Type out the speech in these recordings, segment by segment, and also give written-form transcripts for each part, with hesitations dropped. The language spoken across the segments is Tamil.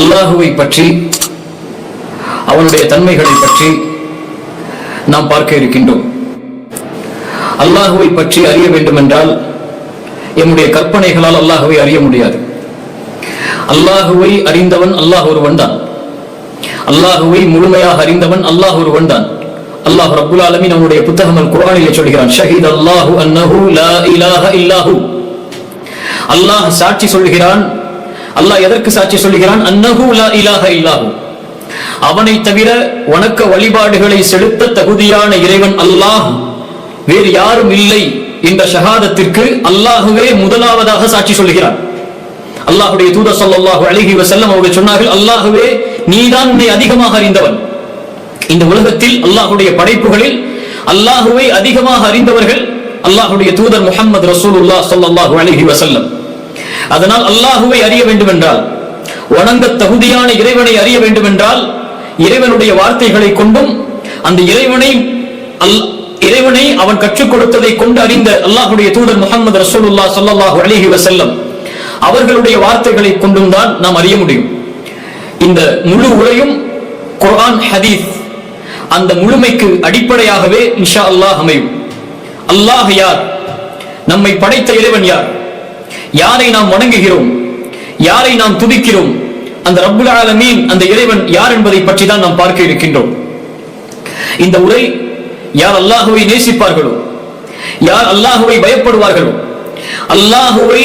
அல்லாஹுவை பற்றி, அவனுடைய தன்மைகளை பற்றி நாம் பார்க்க இருக்கின்றோம். அல்லாஹுவை பற்றி அறிய வேண்டும் என்றால் என்னுடைய கற்பனைகளால் அல்லாஹுவை அறிய முடியாது. அல்லாஹுவை அறிந்தவன் அல்லாஹ் ஒருவன் தான். அல்லாஹுவை முழுமையாக அறிந்தவன் அல்லாஹ் ஒருவன் தான். அல்லாஹ் ரப்புல் ஆலமீன் அவனுடைய புத்தகம் அல் குர்ஆனிலே சொல்கிறான், ஷஹீத அல்லாஹு அன்னஹு லா இலாஹ இல்லாஹு. அல்லாஹ் சாட்சி சொல்கிறான். அல்லாஹ் எதற்கு சாட்சி சொல்கிறான்? அன்னஹு லா இலாஹ இல்லாஹு, அவனை தவிர வணக்க வழிபாடுகளை செலுத்த தகுதியான இறைவன் அல்லாஹ், வேறு யாரும் இல்லை என்ற ஷஹாதத்திற்கு அல்லாஹுவே முதலாவதாக சாட்சி சொல்கிறான். அல்லாஹ்வுடைய தூதர் ஸல்லல்லாஹு அலைஹி வஸல்லம் அவர்கள் சொன்னார்கள், அல்லாஹுவே நீதான் உன்னை அதிகமாக அறிந்தவன். இந்த உலகத்தில் அல்லாஹ்வுடைய படைப்புகளில் அல்லாஹுவை அதிகமாக அறிந்தவர்கள் அல்லாஹ்வுடைய தூதர் முஹம்மது ரசூலுல்லாஹ் ஸல்லல்லாஹு அலைஹி வஸல்லம். அதனால் அல்லாஹுவை அறிய வேண்டும் என்றால், வணங்க தகுதியான இறைவனை அறிய வேண்டும் என்றால், இறைவனுடைய வார்த்தைகளை கொண்டும் அந்த இறைவனை அவன் கற்றுக் கொடுத்ததை கொண்டு அறிந்த அல்லாஹ்வுடைய தூதர் முஹம்மது ரசூலுல்லாஹ் ஸல்லல்லாஹு அலைஹி வஸல்லம் அவர்களுடைய வார்த்தைகளை கொண்டும் தான் நாம் அறிய முடியும். இந்த முழு உரையும் குர்ஆன் ஹதீஸ் அந்த முழுமைக்கு அடிப்படையாகவே இன்ஷா அல்லாஹ் அமையும். அல்லாஹ் யார்? நம்மை படைத்த இறைவன் யார்? யாரை நாம் வணங்குகிறோம்? யாரை நாம் துதிக்கிறோம்? அந்த ரப்புல் ஆலமீன் அந்த இறைவன் யார் என்பதை பற்றி தான் நாம் பார்க்க இருக்கின்றோம். இந்த உரை யார் அல்லாஹுவை நேசிப்பார்களோ, யார் அல்லாஹுவை பயப்படுவார்களோ, அல்லாஹுவை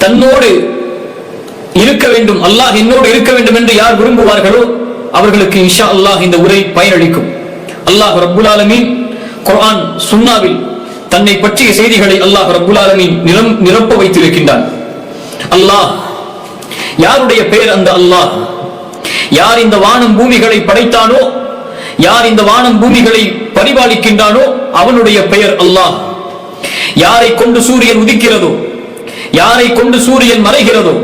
தன்னோடு இருக்க வேண்டும், அல்லாஹ் என்னோடு இருக்க வேண்டும் என்று யார் விரும்புவார்களோ அவர்களுக்கு இன்ஷா அல்லாஹ் இந்த உரை பயனளிக்கும். அல்லாஹ் ரப்புல் ஆலமீன் குர்ஆன் சுன்னாவில் தன்னை பற்றிய செய்திகளை அல்லாஹ் ரப்புல் ஆலமீன் நிரப்ப வைத்திருக்கின்றான். அல்லாஹ் யாருடைய பெயர்? அந்த அல்லாஹ் யார் இந்த வானம் பூமிகளை படைத்தானோ, யார் இந்த வானம் பூமிகளை பரிபாலிக்கின்றானோ அவனுடைய பெயர் அல்லாஹ். யாரை கொண்டு சூரியன் உதிக்கிறதோ, யாரை கொண்டு சூரியன் மறைகிறதோ,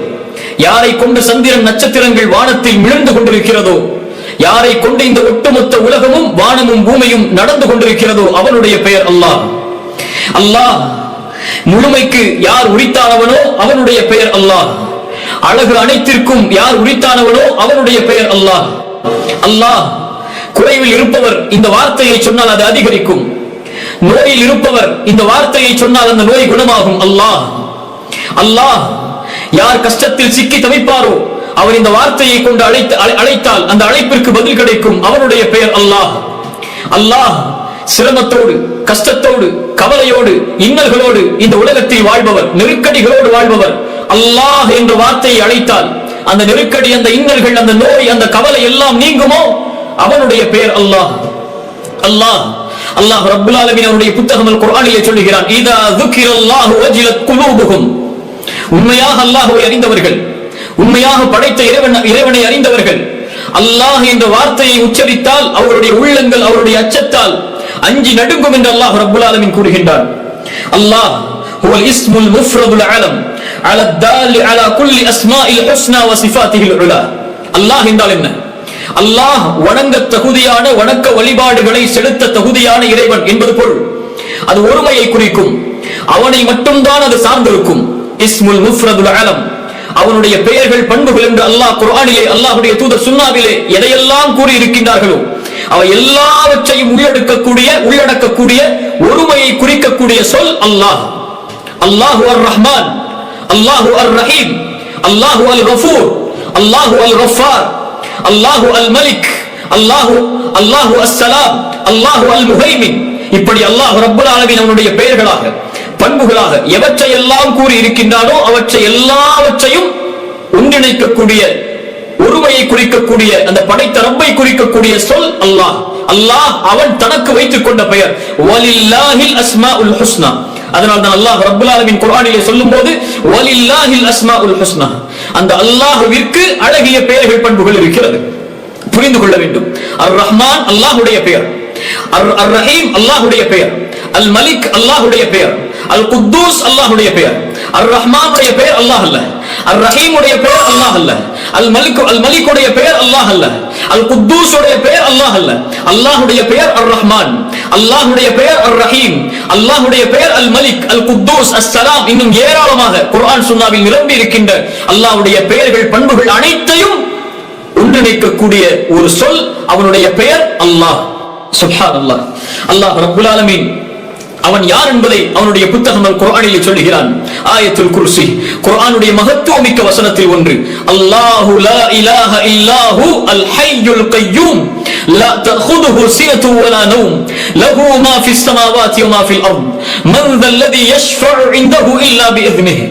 யாரை கொண்டு சந்திரன் நட்சத்திரங்கள் வானத்தில் மிளந்து கொண்டிருக்கிறதோ, யாரை கொண்டு இந்த ஒட்டுமொத்த உலகமும் வானமும் பூமியும் நடந்து கொண்டிருக்கிறதோ அவனுடைய பெயர் அல்லாஹ். அல்லாஹ் முழுமைக்கு யார் உரித்தானவனோ அவனுடைய பெயர் அல்லாஹ். அழகு அனைத்திற்கும் யார் உரித்தானவனோ அவனுடைய பெயர் அல்லாஹ். அல்லாஹ் குறைவில் இருப்பவர் இந்த வார்த்தையை சொன்னால் அது அதிகரிக்கும். நோயில் இருப்பவர் இந்த வார்த்தையை சொன்னால் அந்த நோய் குணமாகும். அல்லாஹ் அல்லாஹ் யார் கஷ்டத்தில் சிக்கி தவிப்பாரோ அவர் இந்த வார்த்தையை கொண்டு அழைத்தால் அந்த அழைப்பிற்கு பதில் கிடைக்கும். அவனுடைய பெயர் அல்லாஹ். அல்லாஹ் சிரமத்தோடு, கஷ்டத்தோடு, கவலையோடு, இன்னல்களோடு இந்த உலகத்தில் வாழ்பவர், நெருக்கடிகளோடு வாழ்பவர். அல்லாஹ் என்ற வார்த்தையை அழைத்தால் அந்த நெருக்கடி, அந்த இன்னல்கள், அந்த நோய், அந்த கவலை எல்லாம் நீங்குமோ அவனுடைய பெயர் அல்லாஹ். அல்லாஹ் அல்லாஹ் ரப்புல் ஆலமீன் அவருடைய புத்தகம் அல் குர்ஆனிலே சொல்கிறான், இதா ذுகிரல்லாஹு வஜிலத் குலூபுஹும். உண்மையாக அல்லாஹ்வை அறிந்தவர்கள், உண்மையாக படைத்த இறைவனை அறிந்தவர்கள் அல்லாஹ் என்ற வார்த்தையை உச்சரித்தால் அவருடைய உள்ளங்கள் அவருடைய அச்சத்தால் அஞ்சி நடுங்கும் என்று அல்லாஹ் ரப்புல் ஆலமீன் கூறுகின்றான். அல்லாஹ் ஹுவல் இஸ்முல் முஃப்ரதுல் அலம் அலா தால் அலா குல்லி அஸ்மாஇல் ஹுஸ்னா வ சிஃபாத்திஹில் உலா. அல்லாஹ் என்றால் என்ன? அல்லாஹ் வணங்க தகுதியான, வணக்க வழிபாடுகளை செலுத்த தகுதியான இறைவன் என்பது பொருள். அது ஒருமையை குறிக்கும், அவனை மட்டும்தான் அது சார்ந்திருக்கும். இஸ்முல் முஃப்ரதுல் அலம், அவனுடைய பெயர்கள், பண்புகள் என்று அல்லாஹ் குர்ஆனிலே, அல்லாஹ்வுடைய தூதர் சுன்னாவிலே எதையெல்லாம் கூறி இருக்கின்றார்களோ அவை எல்லாவற்றையும் உள்ளடக்கக்கூடிய ஒருமையை குறிக்கக்கூடிய சொல் அல்லாஹ். அல்லாஹு அர் ரஹ்மான், அல்லாஹு அர் ரஹீம், அல்லாஹு அல் கஃபூர், அல்லாஹு அல் கஃபார், அல்லாஹு அல் மலிக், அல்லாஹு அஸ்ஸலாம், அல்லாஹு அல் முஹைமின். இப்படி அல்லாஹ் ரப்புல் ஆலமீன் அவனுடைய பெயர்களாக, பண்புகளாக எவற்றையெல்லாம் கூறி இருக்கின்றானோ அவற்றை எல்லாவற்றையும் ஒன்றிணைக்கக்கூடிய, ஒருமையை குறிக்கக்கூடிய, அந்த படைத்த ரப்பை குறிக்கக்கூடிய சொல் அல்லாஹ். அல்லாஹ் அவன் தனக்கு வைத்துக் கொண்ட பெயர். வலில்லாஹில் அஸ்மாஉல் ஹுஸ்னா. அதனால் தான் அல்லாஹ் ரப்புல் ஆலமீன் குர்ஆனிலே சொல்லும்போது வலில்லாஹில் அஸ்மாஉல் ஹுஸ்னா, அந்த அல்லாஹ்விற்கு அழகிய பெயர்கள், பண்புகள் இருக்கிறது. புரிந்து கொள்ள வேண்டும். அர் ரஹ்மான் அல்லாஹ்வுடைய பெயர், அர் ரஹீம் அல்லாஹ்வுடைய பெயர், அல் மலிக் அல்லாஹ்வுடைய பெயர், அல் குத்தூஸ் அல்லாஹ்வுடைய பெயர். அர் ரஹ்மானுடைய பெயர் அல்லாஹ் அல்ல, அர் ரஹீமுடைய பெயர் அல்லாஹ் அல்ல, அல் மலிக்குடைய பெயர் அல்லாஹ் அல்ல, அல் குத்தூஸ் உடைய பெயர் அல்லாஹ் அல்ல. அல்லாஹ்வுடைய பெயர் அர் ரஹ்மான், அல்லாஹ்வுடைய பெயர் அர் ரஹீம், அல்லாஹ்வுடைய பெயர் அல் மலிக், அல் குத்தூஸ், அஸ்ஸலாம், இன்னும் ஏராளமாக குர்ஆன் சுன்னாவில் நிரம்பி இருக்கின்ற அல்லாஹ்வுடைய பெயர்கள் பண்புகள் அனைத்தையும் ஒன்றிணைக்கக்கூடிய ஒரு சொல் அவனுடைய பெயர் அல்லாஹ். சுப்ஹானல்லாஹ். அல்லாஹ் ரப்புல் ஆலமீன் அவன் யார் என்பதை அவனுடைய புத்தகம் குர்ஆனிலே சொல்கிறான். ஆயத்துல் குர்சி குர்ஆனுடைய மகத்துவமிக்க வசனத்தில் ஒன்று. அல்லாஹு லா இலாஹ இல்லாஹு அல் ஹய்யுல் கய்யூம் லா தஅخذஹு சினத்து வலா நௌம் லஹு மா ஃபிஸ் ஸமாவாதி வ மா ஃபில் அர்ض் மன் தல்லதி யஷ்ஃபஉ இன்தஹு இல்லா பிஇذنஹி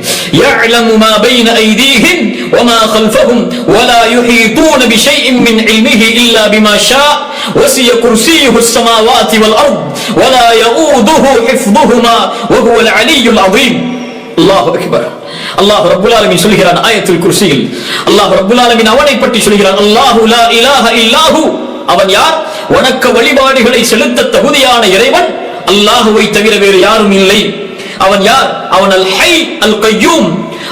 يعلم ما بين أيديهم وما خلفهم ولا يحيطون بشيء من علمه إلا بما شاء وسع كرسيه السماوات والأرض ولا يؤوده حفظهما وهو العلي العظيم. الله أكبر. அல்லாஹ் ரப்புல் ஆலமீன் சொல்கிறான் ஆயத்துல் குர்சியில், அல்லாஹ் ரப்புல் ஆலமீன் அவனை பற்றி சொல்கிறான். அல்லாஹு லா இலாஹ இல்லாஹு, அவன் யார்? வணக்க வழிபாடுகளை செலுத்த தகுதியான இறைவன், அல்லாஹுவை தவிர வேறு யாரும் இல்லை. அவன் யார்? அவன் அல் ஹை அல் கய்யூம்,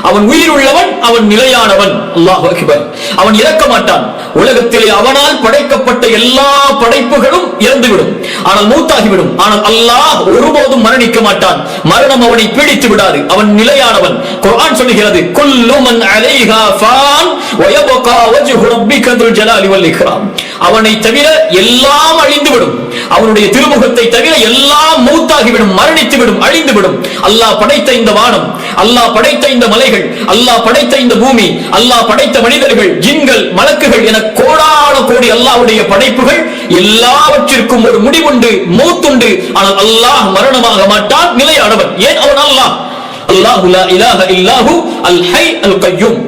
அவன் உயிர் உள்ளவன், அவன் நிலையானவன். அல்லாஹு அக்பர். அவன் இறக்க மாட்டான். உலகத்திலே அவனால் படைக்கப்பட்ட எல்லா படைப்புகளும் இறந்துவிடும், ஆனால் மூத்தாகிவிடும். ஆனால் அல்லாஹ் ஒருபோதும் மரணிக்க மாட்டான். மரணம் அவனை பீடித்து விடாது. அவன் நிலையானவன். குர்ஆன் சொல்கிறது, குல்லு மன் அலைஹா ஃபான் வ யப்கா வஜ்ஹு ரப்பிக துல் ஜலாலி வல் இக்ராம். அவனை தவிர எல்லாம் அழிந்துவிடும். அவனுடைய திருமுகத்தை தவிர எல்லாம் மூத்தாகிவிடும், மரணித்துவிடும், அழிந்துவிடும். அல்லாஹ் படைத்த இந்த வானம், அல்லாஹ் படைத்த இந்த மலைகள், அல்லாஹ் படைத்த இந்த பூமி, அல்லாஹ் படைத்த மனிதர்கள், ஜின்கள், மலக்குகள் என கோடான கோடி அல்லாஹ்வுடைய படைப்புகள் எல்லாவற்றிற்கும் ஒரு முடிவுண்டு, மௌத்துண்டு. ஆனால் அல்லாஹ் மரணமாக மாட்டான், நிலையானவன். ஏன்? அவன் அல்லாஹ். அல்லாஹு லா இலாஹ இல்லாஹு அல் ஹை அல் கய்யூம்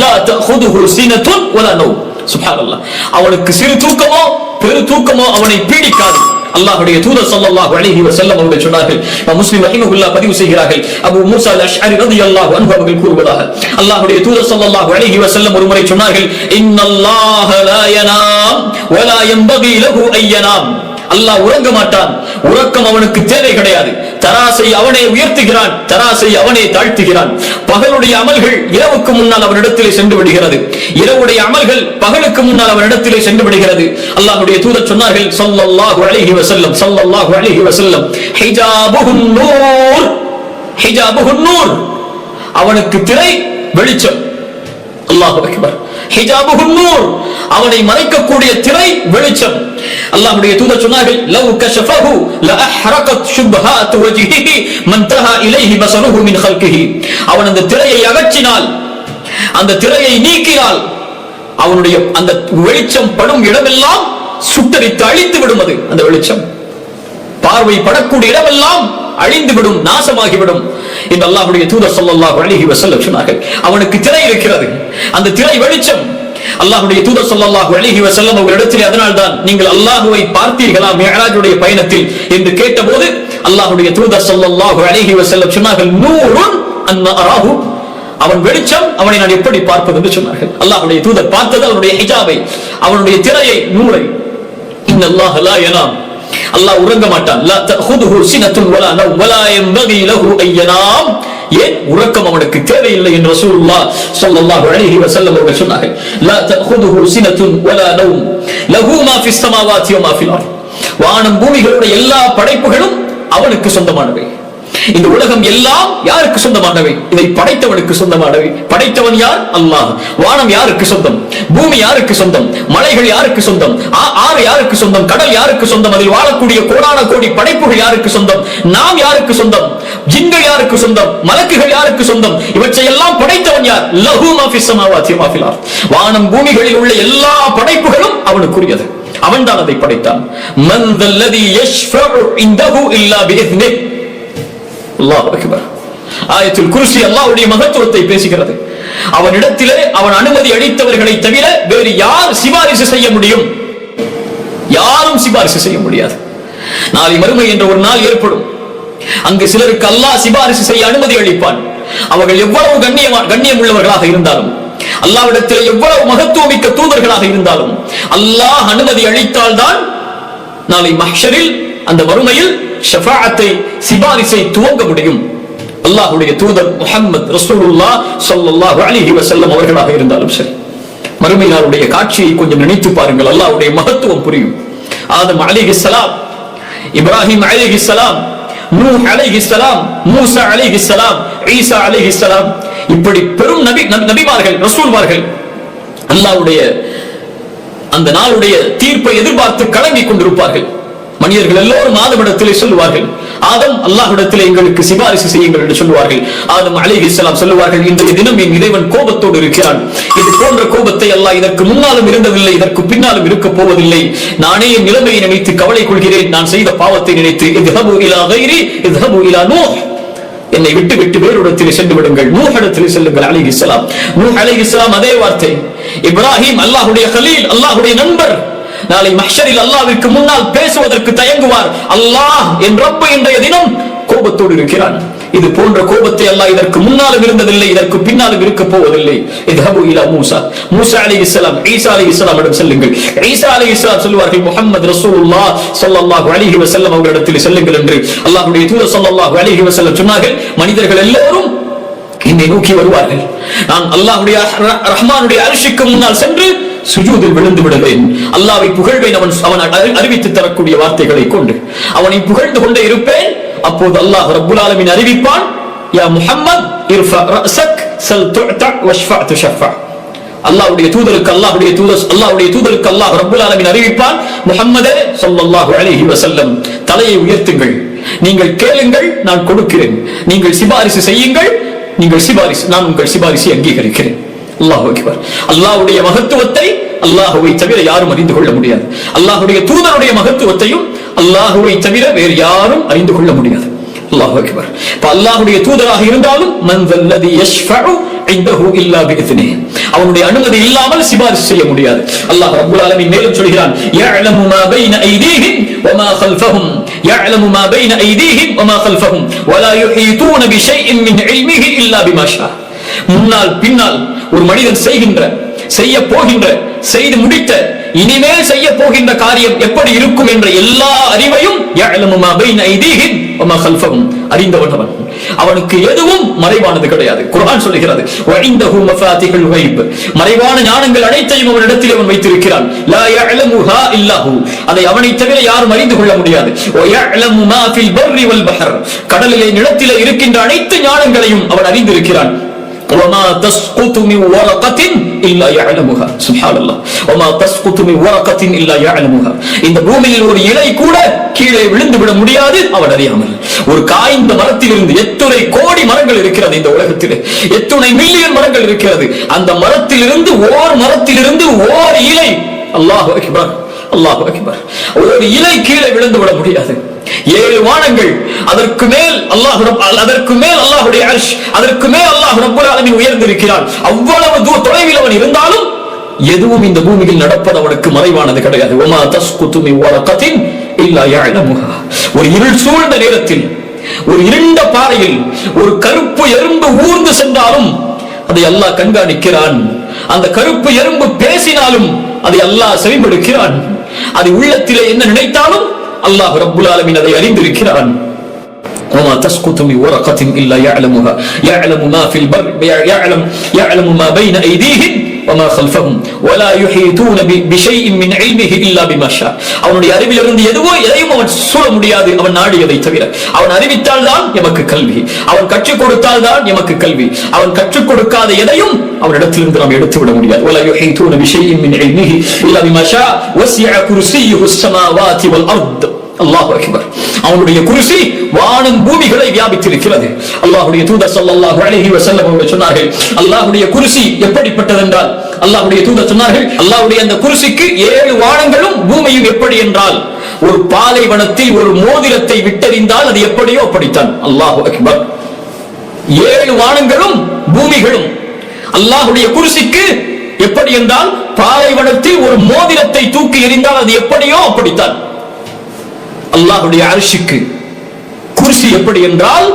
லா தஅخذஹு சினத்துன் வலா நௌம். சுப்ஹானல்லாஹ். அவனுக்கு சிறு தூக்கமோ பெரு தூக்கமோ அவனை பீடிக்காது. அல்லாஹ்வுடைய தூதர் ஸல்லல்லாஹு அலைஹி வஸல்லம் அவர்கள் சொன்னார்கள், முஸ்லிம் ரஹிமஹுல்லாஹ் பதிவு செய்கிறார்கள், அபூ மூஸா அல்-அஷ்அரி রাদিয়াল্লাহு அன்ஹு அவர்கள் கூறுவதாக, அல்லாஹ்வுடைய தூதர் ஸல்லல்லாஹு அலைஹி வஸல்லம் ஒருமுறை சொன்னார்கள், இன்னல்லாஹ லா யனாம் வ லா யன்பகி லஹு அய்யனாம். அல்லாஹ் உறங்க மாட்டான், உறக்கம் அவனுக்கு தேவை கிடையாது. தராசை அவனே உயர்த்துகிறான், தராசை அவனே தாழ்த்துகிறான். பகலுடைய அமல்கள் இரவுக்கு முன்னால் அவனிடத்திலே சென்று விடுகிறது, இரவுடைய அமல்கள் பகலுக்கு முன்னால் அவனிடத்திலே சென்று விடுகிறது. அல்லாஹ்வுடைய தூதர் சொன்னார்கள் ஸல்லல்லாஹு அலைஹி வஸல்லம், ஸல்லல்லாஹு அலைஹி வஸல்லம், ஹிஜாபுஹுன் நூர், ஹிஜாபுஹுன் நூர், அவனுக்கு திரை வெளிச்சம். அல்லாஹு அக்பர். ஹிஜாபுஹுன் நூர், அவனை மறைக்கக்கூடிய திரை வெளிச்சம். அல்லாஹ்வுடைய தூதர் சொன்னார்கள், லவ் கஷஃபஹு லஅஹ்ரகத் ஷுபஹாத் வஜ்ஹிஹி மன்தஹா இலைஹி பஸருஹு மின் ஹல்கிஹி. அவன் அந்த திரையை அகற்றினால், அந்த திரையை நீக்கினால், அவனுடைய அந்த வெளிச்சம் படும் இடமெல்லாம் சுட்டரித்து அழித்து விடும். அது அந்த வெளிச்சம் பார்வை படக்கூடிய இடமெல்லாம் அழிந்துவிடும், நாசமாகிவிடும் என்று அல்லாஹ்வுடைய தூதர் ஸல்லல்லாஹு அலைஹி வஸல்லம் சொன்னார்கள். அவனுக்கு திரை இருக்கிறது, அந்த திரை வெளிச்சம். அல்லாஹ்வுடைய தூதர் ஸல்லல்லாஹு அலைஹி வஸல்லம் அவர்களிடத்தில், அதனால்தான் நீங்கள் அல்லாஹ்வை பார்த்தீர்களா மிஅராஜுடைய பயணத்தில் என்று கேட்டபோது அல்லாஹ்வுடைய தூதர் ஸல்லல்லாஹு அலைஹி வஸல்லம் சொன்னார்கள், நூருன் அன் அராஹு, அவன் வெளிச்சம், அவனை நான் எப்படி பார்ப்பது என்று சொன்னார்கள். அல்லாஹ்வுடைய தூதர் பார்த்தது அவனுடைய ஹிஜாபை, அவனுடைய திரையை, நூரை. இன்னல்லாஹ லா யனாம், அல்லாஹ் உறங்க மாட்டான். லா தஅخذஹு சினத்துன் வலா நௌம் வலா யன்பகி லஹு அய்யனாம். ஏன்? உறக்கம் அவனுக்கு தேவையில்லை என்று ரசூலுல்லாஹ் ஸல்லல்லாஹு அலைஹி வஸல்லம் அவர்கள் சொன்னார்கள். லா தஅخذஹு சினத்துன் வலா நௌம் லஹு மா ஃபிஸ் ஸமாவாதி வ மா ஃபில் அர்ض். வானம் பூமிகளுடைய எல்லா படைப்புகளும் அவனுக்கு சொந்தமானவை. இந்த உலகம் எல்லாம் யாருக்கு சொந்தமானவை? இதை படைத்தவனுக்கு சொந்தமானவை. படைத்தவன் யார்? அல்லாஹ். வானம் யாருக்கு சொந்தம்? பூமி யாருக்கு சொந்தம்? மலைகள் யாருக்கு சொந்தம்? ஆறு யாருக்கு சொந்தம்? கடல் யாருக்கு சொந்தம்? அதில் வாழக்கூடிய கோடான கோடி படைப்புகள் யாருக்கு சொந்தம்? நாம் யாருக்கு சொந்தம்? ஜின்கள் யாருக்கு சொந்தம்? மலக்குகள் யாருக்கு சொந்தம்? இவற்றையெல்லாம் படைத்தவன் யார்? லஹு மா ஃபிஸ் ஸமாவாதி வ மா ஃபில் அர்ض். வானம் பூமிகளில் உள்ள எல்லா படைப்புகளும் அவனுக்குரியது. அவன்தான் அதை படைத்தான். மன் தல்லதி யஷ்ஃபஉ இன்தஹு இல்லா பிஇذنஹி. அல்லாஹு அக்பர். ஆயத்துல் குர்சி அல்லாஹ்வுடைய மகத்துவத்தை பேசுகிறது. அவனிடத்திலே அவன் அனுமதி அளித்தவர்களை தவிர வேறு யார் சிபாரிசு செய்ய முடியும்? யாரும் சிபாரிசு செய்ய முடியாது. நாளை மறுமை என்ற ஒரு நாள் ஏற்படும். அங்கு சிலருக்கு அல்லாஹ் சிபாரிசு செய்ய அனுமதி அளிப்பான். அவர்கள் எவ்வளவு கண்ணியம் உள்ளவர்களாக இருந்தாலும், அல்லாஹ்விடத்தில் எவ்வளவு மகத்துவமிக்க தூதர்களாக இருந்தாலும், அல்லாஹ் அனுமதி அளித்தால் தான் நாளை மஹ்ஷரில், அந்த மறுமையில் ஷஃபாஅத்தை, சிபாரிசை துவங்க முடியும். அல்லாஹ்வுடைய தூதர் முஹம்மது ரசூலுல்லாஹ் ஸல்லல்லாஹு அலைஹி வஸல்லம் அவர்களாக இருந்தாலும் சரி, மறுமை நாளுடைய காட்சியை கொஞ்சம் நினைத்து பாருங்கள், அல்லாஹ்வுடைய மகத்துவம் புரியும். ஆதம் அலைஹிஸ்ஸலாம், இப்ராஹிம் அலைஹிஸ்ஸலாம், நூஹ் அலைஹிஸ்ஸலாம், மூசா அலைஹிஸ்ஸலாம், ஈசா அலைஹிஸ்ஸலாம், இப்படி பெரும் நபிமார்கள், ரசூல்மார்கள் அல்லாஹ்வுடைய அந்த நாளுடைய தீர்ப்பை எதிர்பார்த்து கலங்கிக் கொண்டிருப்பார்கள். மனிதர்கள் எல்லோரும் ஆதமிடத்திலே சொல்லுவார்கள், ஆதம் அல்லாஹ்விடத்திலே எங்களுக்கு சிபாரிசு செய்யுங்கள் என்று சொல்லுவார்கள். ஆதம் அலைஹிஸ்ஸலாம் சொல்லுவார்கள், இன்றைய தினம் என் இறைவன் கோபத்தோடு இருக்கிறான். இது போன்ற கோபத்தை அல்லாஹ் இதற்கு முன்னாலும் இருந்ததில்லை, இதற்கு பின்னாலும் இருக்க போவதில்லை. நானே என் நிலைமையை நினைத்து கவலை கொள்கிறேன், நான் செய்த பாவத்தை நினைத்து. இத்ஹபு இலா கைரி இத்ஹபு இலா நூஹ், என்னை விட்டு விட்டு வேறிடத்திலே சென்று விடுங்கள், நூஹ் இடத்திலே செல்லுங்கள் அலைஹிஸ்ஸலாம். நூஹ் அலைஹிஸ்ஸலாம் அதே வார்த்தை. இப்ராஹிம் அல்லாஹ்வுடைய கலீல், அல்லாஹ்வுடைய நண்பர், நாளை மஹ்ஷரில் அல்லாஹ்விற்கு முன்னால் பேசுவதற்கு தயங்குவார். அல்லாஹ் என் ரப்பு இன்றைய தினம் கோபத்தோடு இருக்கிறான். இது போன்ற கோபத்தை அல்லாஹ் இதற்கு முன்னாலும் இருந்ததில்லை, இதற்கு பின்னாலும் இருக்க போவதில்லை. இத்ஹபு இலா மூசா, மூசா அலைஹிஸ்ஸலாம், ஈசா அலைஹிஸ்ஸலாம் இடம் செல்லுங்கள். ஈசா அலைஹிஸ்ஸலாம் சொல்வார்கள், முஹம்மது ரசூலுல்லாஹ் ஸல்லல்லாஹு அலைஹி வஸல்லம் அவர்களிடத்தில் செல்லுங்கள் என்று அல்லாஹ்வுடைய தூதர் ஸல்லல்லாஹு அலைஹி வஸல்லம் சொன்னார்கள். மனிதர்கள் எல்லோரும் என்னை நோக்கி வருவார்கள். நான் அல்லாஹ்வுடைய ரஹ்மானுடைய அர்ஷுக்கு முன்னால் சென்று சுஜூதில் விழுந்து விடுவேன், அல்லாஹ்வை புகழ்வேன். அவன் அறிவித்து தரக்கூடிய வார்த்தைகளை கொண்டு அவனை புகழ்ந்து கொண்டே இருப்பேன். அப்போது அல்லாஹ் ரப்புல் ஆலமீன் அறிவிப்பான், யா முஹம்மத் இர்ஃபா ரஅஸக் சல் துஅதா வஷ்ஃபா துஷஃபா. அல்லாஹ்வுடைய தூதருக்கு அல்லாஹ் ரப்புல் ஆலமீன் அறிவிப்பான், முஹம்மதே ஸல்லல்லாஹு அலைஹி வஸல்லம், தலையை உயர்த்துங்கள், நீங்கள் கேளுங்கள், நான் கொடுக்கிறேன். நீங்கள் சிபாரிசு செய்யுங்கள், நான் உங்கள் சிபாரிசை அங்கீகரிக்கிறேன். அல்லாஹ் அக்பர். அல்லாஹ்வுடைய மகத்துவத்தை அல்லாஹ்வை தவிர யாரும் அறிந்து கொள்ள முடியாது. அல்லாஹ்வுடைய தூதருடைய மகத்துவத்தையும் அல்லாஹ்வை தவிர வேறு யாரும் அறிந்து கொள்ள முடியாது. அல்லாஹ் அக்பர். அல்லாஹ்வுடைய தூதராக இருந்தாலும் மன் ஸல்லதி யஷ்ஃபஉ இன்தஹு இல்லா பிஇذنஹி, அவனுடைய அனுமதி இல்லாமல் சிபாரிசு செய்ய முடியாது. அல்லாஹ் ரப்பல் ஆலமீன் மேலும் சொல்கிறான், يعلم ما بين ايديهم وما خلفهم يعلم ما بين ايديهم وما خلفهم ولا يحيطون بشيء من علمه الا بما شاء. முன்னால் பின்னால் ஒரு மனிதன் செய்ய போகின்ற, செய்து முடித்த, இனிமேல் செய்ய போகின்ற காரியம் எப்படி இருக்கும் என்ற எல்லா அறிவையும் يعلم ما بين ايديهم وما خلفهم, அறிந்தவன் அவன். அவனுக்கு எதுவும் மறைவானது கிடையாது. குர்ஆன் சொல்கிறது, وعنده مفاتيح الغيب, மறைவான ஞானங்கள் அனைத்தையும் அவனிடத்தில் அவன் வைத்திருக்கிறான். لا يعلمها الا هو, அதை அவனை தவிர யாரும் அறிந்து கொள்ள முடியாது. ويعلم ما في البر والبحر, கடலிலே நிலத்திலே இருக்கின்ற அனைத்து ஞானங்களையும் அவன் அறிந்திருக்கிறான். وما تسقط من ورقة إلا يعلمها. سبحان الله. وما تسقط من ورقة إلا يعلمها. இந்த பூமியில் ஒரு இலை கூட கீழே விழுந்து விட முடியாது அவன் அறியாமல். ஒரு காய்ந்த மரத்திலிருந்து எத்தனை கோடி மரங்கள் இருக்கிறது இந்த உலகத்திலே, எத்தனை மில்லியன் மரங்கள் இருக்கிறது. அந்த மரத்திலிருந்து ஓர் இலை, அல்லாஹு அக்பர், அல்லாஹு அக்பர், ஒரு இலை கீழே விழுந்து விட முடியாது. 7 வானங்கள், அதற்கு மேல் அல்லாஹ்வுடைய அர்ஷ், அதற்கு மேல் அல்லாஹ் ரப்பல் ஆலமீன் உயர்ந்திருக்கிறான். அவ்வளவு தொலைவில் அவன் இருந்தாலும் எதுவும் இந்த பூமியில் நடப்பது அவனுக்கு மறைவானது கிடையாது. வமா தஸ்குது மின் வரகத்தின் இல்லா யஅலமுஹா. ஒரு இருள் சூழ்ந்த நேரத்தில், ஒரு இருண்ட பாறையில் ஒரு கருப்பு எறும்பு ஊர்ந்து சென்றாலும் அதை அல்லாஹ் கண்காணிக்கிறான். அந்த கருப்பு எறும்பு பேசினாலும் அதை அல்லாஹ் செவிமடுக்கிறான். அது உள்ளத்திலே என்ன நினைத்தாலும் அல்லாஹ் ரப்புல் ஆலமீன் அதை அறிந்திருக்கிறான். وما تسقط من ورقة إلا يعلمها يعلم ما في البر يعلم ما بين أيديهم وما خلفهم ولا يحيطون بشيء من علمه إلا بما شاء. அவனுடைய அறிவிலிருந்து எதையும் அவன் சூழ முடியாது அவன் நாடியதை தவிர. அவன் அறிவித்தால் தான் எமக்கு கல்வி, அவன் கற்றுக் கொடுத்தால் தான் எமக்கு கல்வி. அவன் கற்றுக் கொடுக்காத எதையும் அவனிடத்திலிருந்து நாம் எடுத்து விட முடியாது. ولا يحيطون بشيء من علمه إلا بما شاء وسع كرسيه السماوات والأرض. அல்லாஹ் அக்பர். அவனுடைய குர்சி வானம் பூமிகளை வியாபித்திருக்கிறது. அல்லாஹ்வுடைய தூதர் ஸல்லல்லாஹு அலைஹி வஸல்லம் அவர்கள் சொன்னார்கள், அல்லாஹ்வுடைய குர்சி எப்படிப்பட்டது என்றால், அல்லாஹ்வுடைய தூதர் சொன்னார்கள், அல்லாஹ்வுடைய அந்த குர்சிக்கு 7 வானங்களும் பூமியும் எப்படி என்றால், ஒரு பாலைவனத்தில் ஒரு மோதிரத்தை விட்டறிந்தால் அது எப்படியோ அப்படித்தான். அல்லாஹ் அக்பர். 7 வானங்களும் பூமிகளும் அல்லாஹ்வுடைய குர்சிக்கு எப்படி என்றால், பாலைவனத்தில் ஒரு மோதிரத்தை தூக்கி எறிந்தால் அது எப்படியோ அப்படித்தான். அல்லாஹ்வுடைய அர்ஷுக்கு குர்சி எப்படி என்றால்,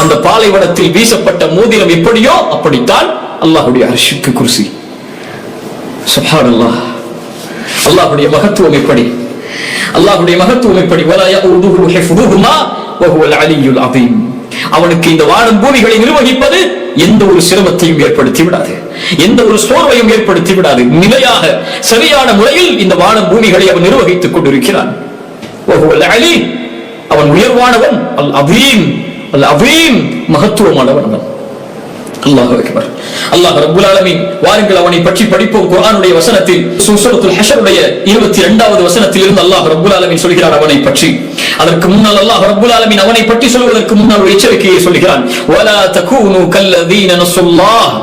அந்த பாலைவனத்தில் வீசப்பட்ட மோதிரம் எப்படியோ அப்படித்தான் அல்லாஹ்வுடைய அர்ஷுக்கு குர்சி. சுப்ஹானல்லாஹ். அல்லாஹ்வுடைய மகத்துவம் எப்படி, அல்லாஹ்வுடைய மகத்துவம் எப்படி. வலா யஊதுஹு ஹிஃதுஹுமா வஹுவல் அலியுல் அதீம். அவனுக்கு இந்த வானம் பூமிகளை நிர்வகிப்பது எந்த ஒரு சிரமத்தையும் ஏற்படுத்தி விடாது. எந்த ஒரு சோர்வையும் ஏற்படுத்தி விடாது. நிலையாக சரியான முறையில் இந்த வானம் பூமிகளை அவன் நிர்வகித்துக் கொண்டிருக்கிறான். அவன் உயர்வானவன், அல் அதீம், அல் அதீம் மகத்துவமானவன் அவன். அல்லாஹ் அக்பர். அல்லாஹ் ரப்பல் ஆலமீன், வாருங்கள் அவனை பற்றி படிப்போம். குர்ஆனுடைய வசனத்தில் சூரத்துல் ஹஷருடைய 22வது வசனத்தில் இருந்து அல்லாஹ் ரப்பல் ஆலமீன் சொல்கிறார் அவனை பற்றி. அதற்கு முன்னால் அல்லாஹ் ரப்பல் ஆலமீன் அவனை பற்றி சொல்வதற்கு முன்னால் ஒரு எச்சரிக்கையை சொல்கிறான். வலா தகூனு கல்லதீன நஸுல்லாஹ்,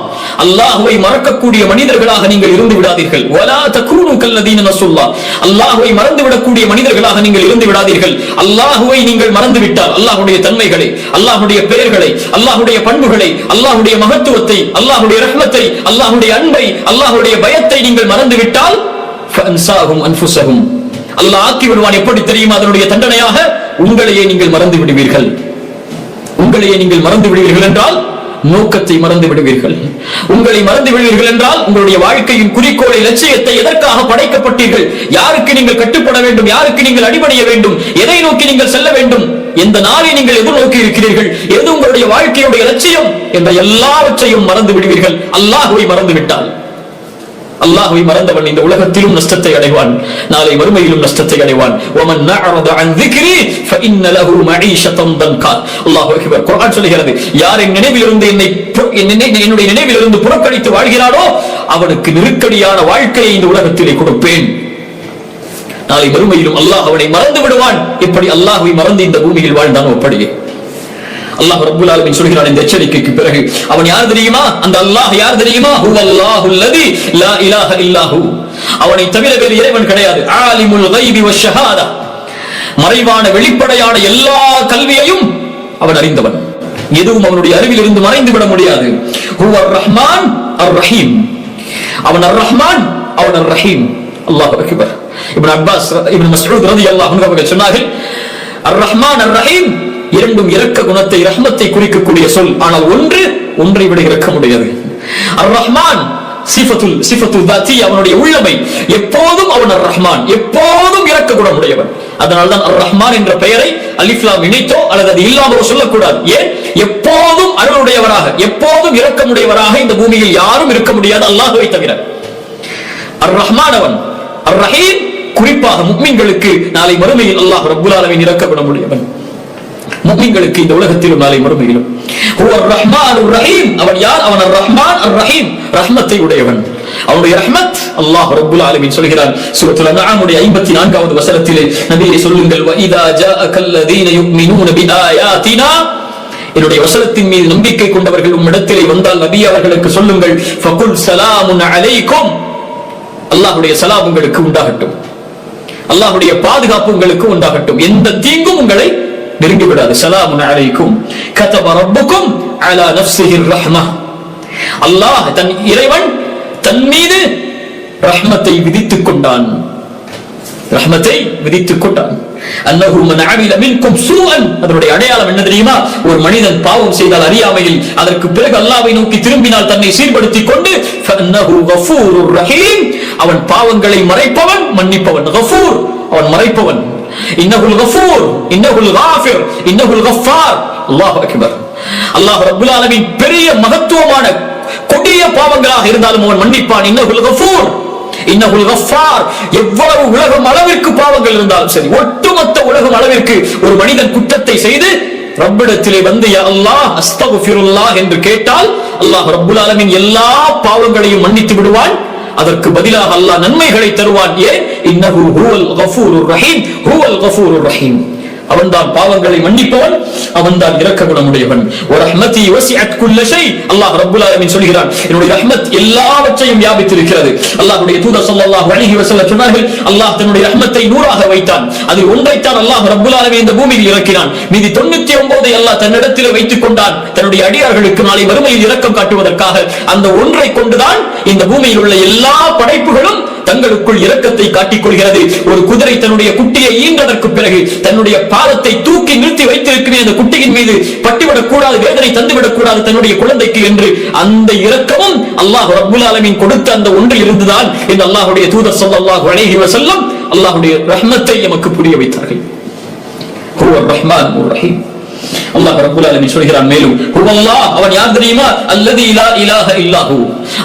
அல்லாஹ்வை மறக்கக்கூடிய மனிதர்களாக நீங்கள் இருந்து விடாதீர்கள். வலா தகூனு கல்லதீன நஸுல்லாஹ், அல்லாஹ்வை மறந்து விடக்கூடிய மனிதர்களாக நீங்கள் இருந்து விடாதீர்கள். அல்லாஹ்வை நீங்கள் மறந்து விட்டால் அல்லாஹ்வுடைய தன்மைகளை, அல்லாஹ்வுடைய பெயர்களை, அல்லாஹ்வுடைய பண்புகளை, அல்லாஹ்வுடைய மகத்துவத்தை, அல்லாஹ்வுடைய ரஹ்மத்தை, அல்லாஹ்வுடைய அன்பை, அல்லாஹ்வுடைய பயத்தை நீங்கள் மறந்து விட்டால் ஃபஅன்சாஹும் அன்ஃபுஸஹும், அல்லாஹ் ஆக்கி விடுவான். எப்படி தெரியுமா அதனுடைய தண்டனையாக? உங்களையே நீங்கள் மறந்து விடுவீர்கள். உங்களையே நீங்கள் மறந்து விடுவீர்கள் என்றால் நோக்கத்தை மறந்து விடுவீர்கள். உங்களை மறந்து விடுவீர்கள் என்றால் உங்களுடைய வாழ்க்கையின் குறிக்கோளை, லட்சியத்தை, எதற்காக படைக்கப்பட்டீர்கள், யாருக்கு நீங்கள் கட்டுப்பட வேண்டும், யாருக்கு நீங்கள் அடிபணிய வேண்டும், எதை நோக்கி நீங்கள் செல்ல வேண்டும், எந்த நாளை நீங்கள் எதிர்நோக்கி இருக்கிறீர்கள், எது உங்களுடைய வாழ்க்கையுடைய லட்சியம் என்ற எல்லாவற்றையும் மறந்து விடுவீர்கள். அல்லாஹ்வை மறந்து விட்டால், அல்லாஹ்வை மறந்தவன் இந்த உலகத்திலும் நஷ்டத்தை அடைவான், நாளை மறுமையிலும் நஷ்டத்தை அடைவான். ومن اعرض عن ذكري فان له معيشه ضنكا. அல்லாஹ் அக்பர். குர்ஆன் சொல்கிறது, யார் என் நினைவிலிருந்து என்னுடைய நினைவிலிருந்து புறக்கணித்து வாழ்கிறானோ அவனுக்கு நெருக்கடியான வாழ்க்கையை இந்த உலகத்திலே கொடுப்பேன், நாளை மறுமையிலும் அல்லாஹ் அவனை மறந்து விடுவான். எப்படி அல்லாஹ்வை மறந்து இந்த பூமியில் வாழ்ந்தான் அப்படியே அல்லாஹ் ரப்பல் ஆலமீன் சொல்கிறான் இந்த எச்சரிக்கைக்கு பிறகு. அவன் யார் தெரியுமா? அந்த அல்லாஹ் யார் தெரியுமா? ஹுவல்லாஹுல் லதி லா இலாஹ இல்லாஹு, அவனை தவிர வேறு இறைவன் கிடையாது. ஆலிமுல் கைபி வஷ்ஷஹாதா, மறைவான வெளிப்படையான எல்லா கல்வியையும் அவன் அறிந்தவன், எதுவும் அவனுடைய அறிவில் இருந்து மறைந்து விட முடியாது. ஹுவர் ரஹ்மான் அர் ரஹீம், அவன் அர் ரஹ்மான், அவன் அர் ரஹீம். அல்லாஹ் அக்பர். இப்னு அப்பாஸ், இப்னு மஸ்ஊத் ரலியல்லாஹு அன்ஹு அவர்கள் சொன்னார்கள், அர் ரஹ்மான் அர் ரஹீம் இரண்டும் இரக்க குணத்தை, ரஹ்மத்தை குறிக்கக்கூடிய சொல். ஆனால் ஒன்றை விட இரக்க முடியாது. அர் ரஹ்மான் சிஃபத்துல் தாத்தி, அவனுடைய உள்ளமை, எப்போதும் அவன் அர் ரஹ்மான், எப்போதும் இரக்க குணமுடையவன். அதனால்தான் அர் ரஹ்மான் என்ற பெயரை அலிஃப் லாம் இணைத்தோ அல்லது அது இல்லாமலோ சொல்லக்கூடாது. ஏன்? எப்போதும் அருளுடையவராக, எப்போதும் இரக்கமுடையவராக இந்த பூமியில் யாரும் இருக்க முடியாது அல்லாஹ்வை தவிர. அர் ரஹ்மான் அவன். அர் ரஹீம் குறிப்பாக முஃமின்களுக்கு நாளை மறுமையில் அல்லாஹ் ரப்பல் ஆலமீன் இரக்க குணமுடையவன், முஃமின்களுக்கு இந்த உலகத்திலும் நாளை மறுமையிலும். ஹுவர் ரஹ்மானுர் ரஹீம், அவன் யார்? அவன் அர் ரஹ்மான் அர் ரஹீம், ரஹ்மத்தை உடையவன். அவனுடைய ரஹ்மத் அல்லாஹ் ரப்பல் ஆலமீன் சொல்கிறான் சூரத்துல் அன்ஆமுடைய 54வது வசனத்திலே, நபியே சொல்லுங்கள், வ இதா ஜாஅகல்லதீன யுமினூன பிஆயாத்தினா, என்னுடைய வசனத்தின் மீது நம்பிக்கை கொண்டவர்கள் உம்மிடத்திலே வந்தால் நபி அவர்களுக்கு சொல்லுங்கள், ஃபகுல் ஸலாமுன் அலைக்கும், அல்லாஹ்வுடைய சலாம் உங்களுக்கு உண்டாகட்டும், அல்லாஹ்வுடைய பாதுகாப்பு உங்களுக்கு உண்டாகட்டும், எந்த தீங்கும் உங்களை நெருங்கி விடாது. ஸலாமுன் அலைக்கும் கதப ரப்புக்கும் அலா நஃப்ஸிஹிர் ரஹ்மஹ், அல்லாஹ் தன் இறைவன் தன் மீது ரஹ்மத்தை விதித்துக் கொண்டான், ரஹ்மத்தை விதித்துக் கொண்டான். அன்னஹு மன் அமில மின்கும் சூஅன், அதனுடைய அடையாளம் என்ன தெரியுமா? ஒரு மனிதன் பாவம் செய்தால் அறியாமையில், அதற்கு பிறகு அல்லாஹ்வை நோக்கி திரும்பினால், தன்னை சீர்படுத்திக் கொண்டு, ஃபன்னஹு கஃபூருர் ரஹீம், அவன் பாவங்களை மறைப்பவன், மன்னிப்பவன். கஃபூர், அவன் மறைப்பவன். இன்னஹுல் கஃபூர், இன்னஹுல் காஃபிர், இன்னஹுல் கஃபார். அல்லாஹ் அக்பர். அல்லாஹ் ரப்பல் ஆலமீன் பெரிய மகத்துவமான கொடிய பாவங்களாக இருந்தாலும் அவன் மன்னிப்பான். இன்னஹுல் கஃபூர், இன்னஹுல் கஃபார். எவ்வளவு உலகம் அளவிற்கு பாவங்கள் இருந்தாலும் சரி, ஒட்டுமொத்த உலகம் அளவிற்கு ஒரு மனிதன் குற்றத்தை செய்து ரப்பிடத்திலே வந்து யா அல்லாஹ் அஸ்தக்ஃபிருல்லாஹ் என்று கேட்டால் அல்லாஹ் ரப்பல் ஆலமீன் எல்லா பாவங்களையும் மன்னித்து விடுவான். அதற்கு பதிலாக அல்லாஹ் நன்மைகளை தருவான். ஏன்? இன்னஹு ஹுவல் கஃபூருர் ரஹீம், ஹுவல் கஃபூருர் ரஹீம். அவன்தான் பாவங்களை மன்னிப்பவன், அவன்தான் இரக்க குணமுடையவன். வரஹ்மதி வஸிஅத் குல்ல ஷை, அல்லாஹ் ரப்பல் ஆலமீன் சொல்கிறான், என்னுடைய ரஹ்மத் எல்லாவற்றையும் வியாபித்திருக்கிறது. அல்லாஹ்வுடைய தூதர் ஸல்லல்லாஹு அலைஹி வஸல்லம் சொன்னார்கள், அல்லாஹ் தன்னுடைய ரஹ்மத்தை நூறாக வைத்தான், அதில் ஒன்றைத்தான் அல்லாஹ் ரப்பல் ஆலமீன் இந்த பூமியில் இறக்கினான். மீதி 99 அல்லாஹ் தன்னிடத்திலே வைத்துக் கொண்டான், தன்னுடைய அடியார்களுக்கு நாளை மறுமையில் இரக்கம் காட்டுவதற்காக. அந்த ஒன்றை கொண்டுதான் இந்த பூமியில் உள்ள எல்லா படைப்புகளும் தங்களுக்குள் இரக்கத்தை காட்டிக் கொள்கிறது. ஒரு குதிரை தன்னுடைய குட்டியை ஈன்றதற்கு பிறகு தன்னுடைய பாதத்தை தூக்கி நிறுத்தி வைத்திருக்கிற அந்த குட்டியின் மீது பட்டுவிடக் கூடாது, வேதனை தந்துவிடக் கூடாது தன்னுடைய குழந்தைக்கு என்று அந்த இரக்கமும் அல்லாஹ் ரப்பல் ஆலமீன் கொடுத்த அந்த ஒன்றில் இருந்துதான் இந்த அல்லாஹ்வுடைய தூதர் ஸல்லல்லாஹு அலைஹி வஸல்லம் அல்லாஹ்வுடைய ரஹ்மத்தை நமக்கு புரிய வைத்தார்கள். ஹுவர் ரஹ்மானுர் ரஹீம். அல்லாஹ் ரப்பல் ஆலமீன் சொல்கிறான் மேலும் ஹுவல்லாஹ், அவன் யார் தெரியுமா? அல்லதி லா இலாஹ இல்லாஹு,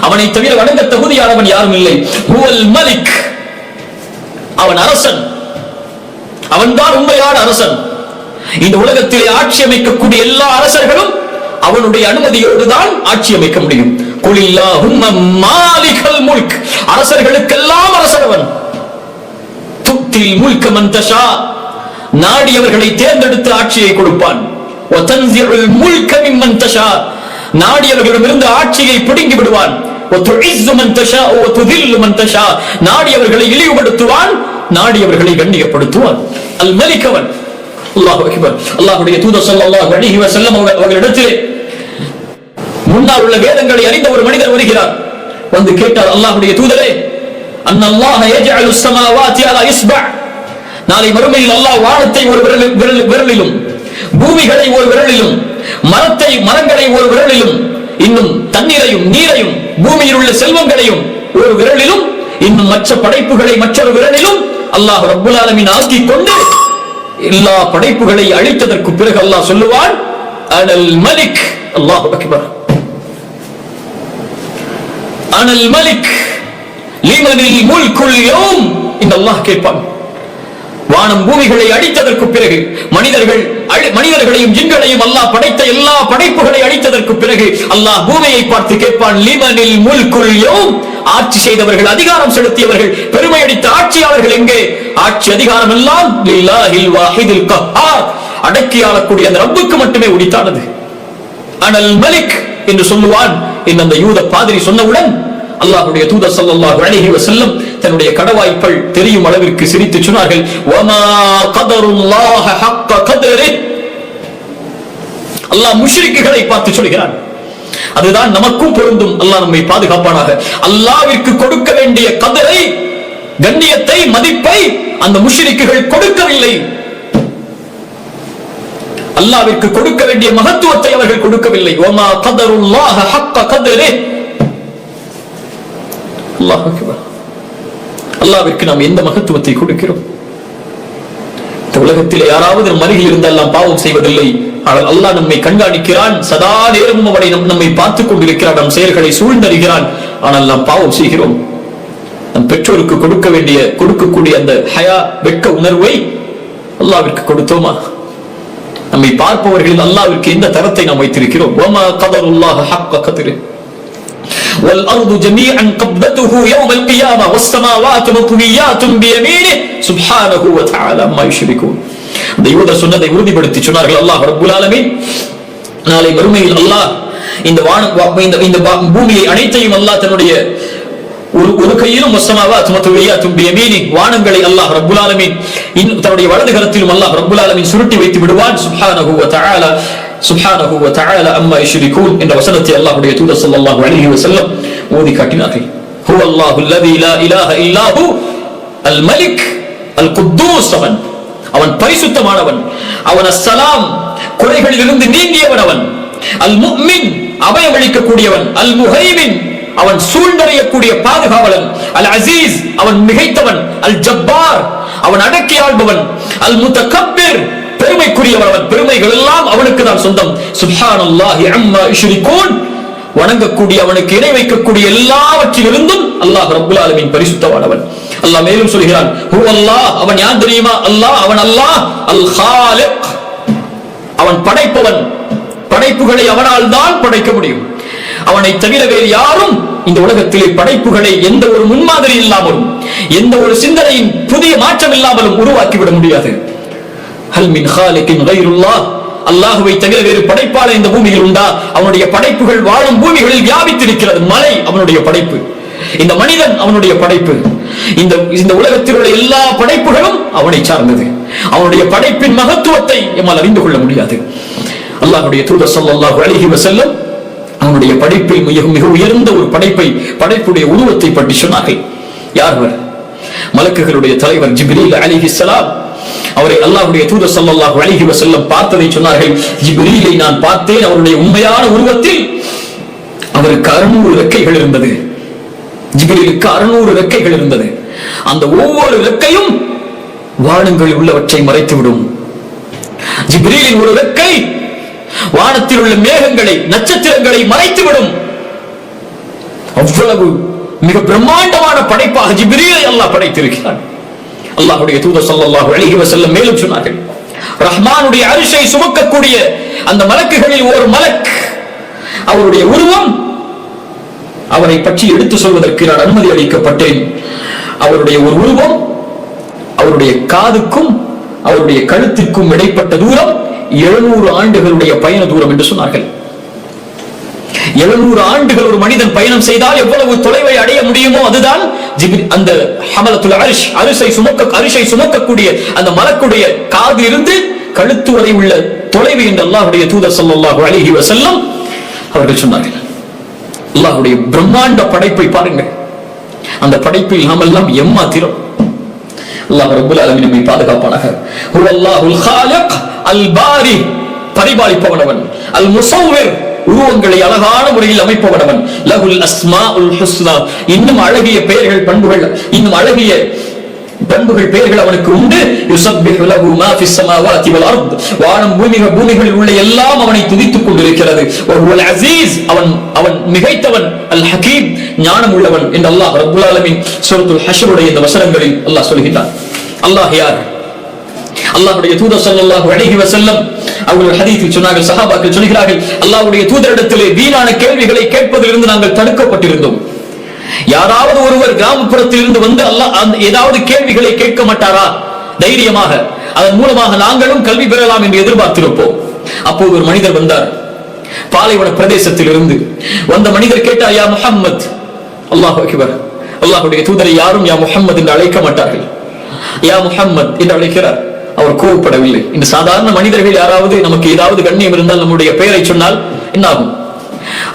அவனை தவிர வணங்க தகுதியானவன் யாரும் இல்லை. ஹுவல் மலிக், அவன் அரசன், அவன்தான் உண்மையான அரசன். இந்த உலகத்திலே ஆட்சி அமைக்கக்கூடிய எல்லா அரசர்களும் அவனுடைய அனுமதியோடு தான் ஆட்சி அமைக்க முடியும். குலில்லாஹும்ம மாலிகல் முல்க், அரசர்களுக்கெல்லாம் அரசனவன். துத்தில் முல்க மன் தஷா, நாடியவர்களை தேர்ந்தெடுத்து ஆட்சியை கொடுப்பான். வதன்சிஉல் முல்க மிம்மன் தஷா, நாடியவர்களிடமிருந்து ஆட்சியை பிடுங்கி விடுவான். வதுஇஸ்ஸு மன் தஷா வதுதில்லு மன் தஷா, நாடியவர்களை இழிவுபடுத்துவான், நாடியவர்களை கண்ணியப்படுத்துவான். அல் மலிக் அவன். அல்லாஹு அக்பர். அல்லாஹ்வுடைய தூதர் ஸல்லல்லாஹு அலைஹி வஸல்லம் அவர்களிடத்திலே முன்னால் உள்ள வேதங்களை அறிந்த ஒரு மனிதர் வருகிறார். வந்து கேட்டார், அல்லாஹ்வுடைய தூதரே, அன்னல்லாஹ யஜஅலு ஸமாவாதி அலா இஸ்பா, நாளை மறுமையில் அல்லாஹ் வானத்தை ஒரு விரலிலும், பூமிகளை ஒரு விரலிலும், மரங்களை ஒரு விரலிலும், இன்னும் தண்ணீரையும் நீரையும் பூமியில் உள்ள செல்வங்களையும் ஒரு விரலிலும், இன்னும் மற்ற படைப்புகளை மற்றொரு விரலிலும் அல்லாஹ் ரப்பல் ஆலமீன் ஆக்கிக் கொண்டு எல்லா படைப்புகளை அழித்ததற்கு பிறகு அல்லாஹ் சொல்லுவான், அனல் மலிக். அல்லாஹு அக்பர். அனல் மலிக் லிமனில் முல்குல் யௌம். இந்த அல்லாஹ் கேட்பான், வானம் பூமிகளை அழித்ததற்கு பிறகு, மனிதர்களையும் ஜின்களையும் அல்லாஹ் படைத்த எல்லா படைப்புகளை அழித்ததற்கு பிறகு அல்லாஹ் பூமியை பார்த்து கேட்பான், லிமனில் முல்குல் யௌம், ஆட்சி செய்தவர்கள், அதிகாரம் செலுத்தியவர்கள், பெருமை அடித்த ஆட்சியாளர்கள் எங்கே? ஆட்சி அதிகாரம் எல்லாம் லில்லாஹில் வாஹிதில் கஹ்ஹார், அடக்கி ஆளக்கூடிய அந்த ரப்புக்கு மட்டுமே உரித்தானது. அனல் மலிக் என்று சொல்லுவான். இந்த யூத பாதிரி சொன்னவுடன் அல்லாஹ்வுடைய தூதர் ஸல்லல்லாஹு அலைஹி வஸல்லம் தன்னுடைய கடவாய்ப்பல் தெரியும் அளவிற்கு சிரித்து சொன்னார்கள், வமா கதருல்லாஹ ஹக்க கதரி. அல்லாஹ் முஷ்ரிக்குகளை பார்த்து சொல்கிறான். அதுதான் நமக்கும் பொருந்தும். அல்லாஹ் நம்மை பாதுகாப்பானாக. அல்லாஹ்விற்கு கொடுக்க வேண்டிய கதரை, கண்ணியத்தை, மதிப்பை அந்த முஷ்ரிக்குகள் கொடுக்கவில்லை. அல்லாஹ்விற்கு கொடுக்க வேண்டிய மகத்துவத்தை அவர்கள் கொடுக்கவில்லை. வமா கதருல்லாஹ ஹக்க கதரி. அல்லாஹ் அக்பர். அல்லாஹ்விற்கு நாம் எந்த மகத்துவத்தை கொடுக்கிறோம்? இந்த உலகத்தில் யாராவது நம் அருகில் இருந்தால் நாம் பாவம் செய்வதில்லை. ஆனால் அல்லாஹ் நம்மை கண்காணிக்கிறான். சதா நேரமும் அவனை நம்மை பார்த்துக் கொண்டிருக்கிறான். நம் செயல்களை சூழ்ந்தறிகிறான். ஆனால் நாம் பாவம் செய்கிறோம். நம் பெற்றோருக்கு கொடுக்கக்கூடிய அந்த ஹயா, வெட்க உணர்வை அல்லாஹ்விற்கு கொடுத்தோமா? நம்மை பார்ப்பவர்கள் அல்லாஹ்விற்கு எந்த தரத்தை நாம் வைத்திருக்கிறோம்? வமா கதருல்லாஹ ஹக்க கத்ரி والأرض جميعا قبضته يوم القيامة والسماوات مطويات بيمينه سبحانه وتعالى ما يشركون. இந்த யூதர் சொன்னதை உறுதிப்படுத்தி சொன்னார்கள், அல்லாஹ் ரப்பல் ஆலமீன் நாளை மறுமையில் அல்லாஹ் இந்த பூமியை அனைத்தையும் அல்லாஹ் தன்னுடைய ஒரு கையிலும் வஸ்ஸமாவாத் மத்வியாத்தும் பியமீனி, வானங்களை அல்லாஹ் ரப்பல் ஆலமீன் தன்னுடைய வலது கரத்திலும் அல்லாஹ் ரப்பல் ஆலமீன் சுருட்டி வைத்து விடுவான். சுப்ஹானஹு வ தஆலா சுப்ஹானஹு வ தஆலா அம்மா யுஷ்ரிகூன் என்ற வசனத்தை அல்லாஹ்வுடைய தூதர் ஸல்லல்லாஹு அலைஹி வஸல்லம் ஓதி காட்டினார்கள். ஹுவல்லாஹு அல்லதி லா இலாஹ இல்லாஹு அல் மலிக் அல் குத்தூஸ். அவன் பரிசுத்தமானவன், அவன் அஸ்ஸலாம், குறைகளிலிருந்து நீங்கியவன், அவன் அல் முஃமின், அபயம் அளிக்கக்கூடியவன், அல் முஹைமின், அவன் சூழ்ந்தறியக்கூடிய பாதுகாவலன், அல் அசீஸ், அவன் மிகைத்தவன், அல் ஜப்பார், அவன் அடக்கி ஆள்பவன், அல் முத்தகப்பிர், பெருமைக்குரியவன், அவன் பெருமைகள் எல்லாம் அவனுக்கு தான் சொந்தம். சுப்ஹானல்லாஹி அம்மா யுஷ்ரிகூன், வணங்கக்கூடிய, அவனுக்கு இணை வைக்கக்கூடிய எல்லாவற்றிலிருந்தும் அல்லாஹ் ரப்பல் ஆலமீன் பரிசுத்தமானவன். அல்லாஹ் மேலும் சொல்கிறான், ஹுவல்லாஹ், அவன் யார் தெரியுமா? அல்லாஹ், அவன் அல்லாஹ் அல் காலிக், அவன் படைப்பவன். படைப்புகளை அவனால் தான் படைக்க முடியும். அவனை தவிர வேறு யாரும் இந்த உலகத்திலே படைப்புகளை எந்த ஒரு முன்மாதிரி இல்லாமலும், எந்த ஒரு சிந்தனையின் புதிய மாற்றம் இல்லாமலும் உருவாக்கிவிட முடியாது. ஹல் மின் காலிகின் கைருல்லாஹ், அல்லாஹுவை தவிர வேறு படைப்பாளர் இந்த பூமியில் உண்டா? அவனுடைய படைப்புகள் வாழும் பூமிகளில் வியாபித்திருக்கிறது. மலை அவனுடைய படைப்பு, இந்த மனிதன் அவனுடைய படைப்பு, இந்த உலகத்தில் உள்ள எல்லா படைப்புகளும் அவனை சார்ந்தது. அவனுடைய படைப்பின் மகத்துவத்தை எம்மால் அறிந்து கொள்ள முடியாது. அல்லாஹ்வுடைய தூதர் ஸல்லல்லாஹு அலைஹி வஸல்லம் அவனுடைய படைப்பில் மிக உயர்ந்த ஒரு படைப்புடைய உருவத்தை பற்றி சொன்னார்கள். யார் அவர்? மலக்குகளுடைய தலைவர் ஜிப்ரீல் அலைஹிஸ்ஸலாம். அவரை அல்லாஹ்வுடைய தூதர் ஸல்லல்லாஹு அலைஹி வஸல்லம் பார்த்ததை சொன்னார்கள். ஜிப்ரீலை நான் பார்த்தேன், அவருடைய உண்மையான உருவத்தில் அவருக்கு 600 ரெக்கைகள் இருந்தது. ஜிப்ரீலுக்கு 600 ரெக்கைகள் இருந்தது. அந்த ஒவ்வொரு ரெக்கையும் வானங்களில் உள்ளவற்றை மறைத்துவிடும். ஜிப்ரீலின் ஒரு ரெக்கை வானத்தில் உள்ள மேகங்களை நட்சத்திரங்களை மறைத்துவிடும். அவ்வளவு மிக பிரம்மாண்டமான படைப்பாக ஜிப்ரீலை அல்லாஹ் படைத்திருக்கிறான். அல்லாஹ்வுடைய தூதர் ஸல்லல்லாஹு அலைஹி வஸல்லம் மேலும் சொன்னார்கள், ரஹ்மானுடைய அரிஷை சுமக்கக்கூடிய அந்த மலக்குகளில் ஒரு மலக், அவருடைய உருவம், அவரை பற்றி எடுத்து சொல்வதற்கு நான் அனுமதி அளிக்கப்பட்டேன். அவருடைய ஒரு உருவம், அவருடைய காதுக்கும் அவருடைய கழுத்திற்கும் இடைப்பட்ட தூரம் 700 ஆண்டுகளுடைய பயண தூரம் என்று சொன்னார்கள். 700 ஆண்டுகள் ஒரு மனிதன் பயணம் செய்தால் எவ்வளவு தொலைவை அடைய முடியுமோ அதுதான் அந்த ஹமலத்துல் அர்ஷ், அரிஷை சுமக்கக்கூடிய அந்த மலக்குடைய காது இருந்து கழுத்து வரை உள்ள தொலைவு என்று அல்லாஹ்வுடைய தூதர் ஸல்லல்லாஹு அலைஹி வஸல்லம் அவர்கள் சொன்னார்கள். அல்லாஹ்வுடைய பிரம்மாண்ட படைப்பை பாருங்கள். அந்த படைப்பில் நாம் எல்லாம் எம்மாத்திரம். அல்லாஹ் ரப்பல் ஆலமீன் நம்மை பாதுகாப்பானாக. ஹுவல்லாஹுல் காலிக் அல் பாரி, பரிபாலிப்பவனவன், அல் முஸவ்விர், உருவங்களை அழகான முறையில் அமைப்பவனவன், லஹுல் அஸ்மாஉல் ஹுஸ்னா, இன்னும் அழகிய பெயர்கள் பண்புகள், இன்னும் அழகிய பண்புகள் பெயர்கள் அவனுக்கு உண்டு. யுஸப்பிஹு லஹு மா ஃபிஸ் ஸமாவாதி வல் அர்த், வானம் பூமிகளில் உள்ள எல்லாம் அவனை துதித்துக் கொண்டிருக்கிறது. வஹுவல் அஸீஸ், அவன் மிகைத்தவன், அல் ஹகீம், ஞானம் உள்ளவன் என்று அல்லாஹ் ரப்பல் ஆலமீன் சூரத்துல் ஹஷ்ருடைய இந்த வசனங்களில் அல்லாஹ் சொல்கிறான். அல்லாஹ் யார்? அல்லாஹ்வுடைய தூதர் ஸல்லல்லாஹு அலைஹி வஸல்லம் அவர்கள் ஹதீஸில் சொன்னார்கள், சஹாபாக்கள் சொல்கிறார்கள், அல்லாஹ்வுடைய தூதரிடத்திலே வீணான கேள்விகளை கேட்பதிலிருந்து நாங்கள் தடுக்கப்பட்டிருந்தோம். யாராவது ஒருவர் கிராமப்புறத்தில் இருந்து வந்து அல்லாஹ் ஏதாவது கேள்விகளை கேட்க மாட்டாரா தைரியமாக? அதன் மூலமாக நாங்களும் கல்வி பெறலாம் என்று எதிர்பார்த்திருப்போம். அப்போது ஒரு மனிதர் வந்தார், பாலைவன பிரதேசத்தில் இருந்து வந்த மனிதர் கேட்டார், யா முஹம்மத். அல்லாஹ் அக்பர். அல்லாஹ்வுடைய தூதரை யாரும் யா முஹம்மத் என்று அழைக்க மாட்டார்கள். யா முஹம்மத் என்று அழைக்கிறார். அவர் கோபப்படவில்லை. இந்த சாதாரண மனிதர்கள் யாராவது நமக்கு ஏதாவது கண்ணியம் இருந்தால் நம்முடைய பெயரை சொன்னால் என்ன ஆகும்?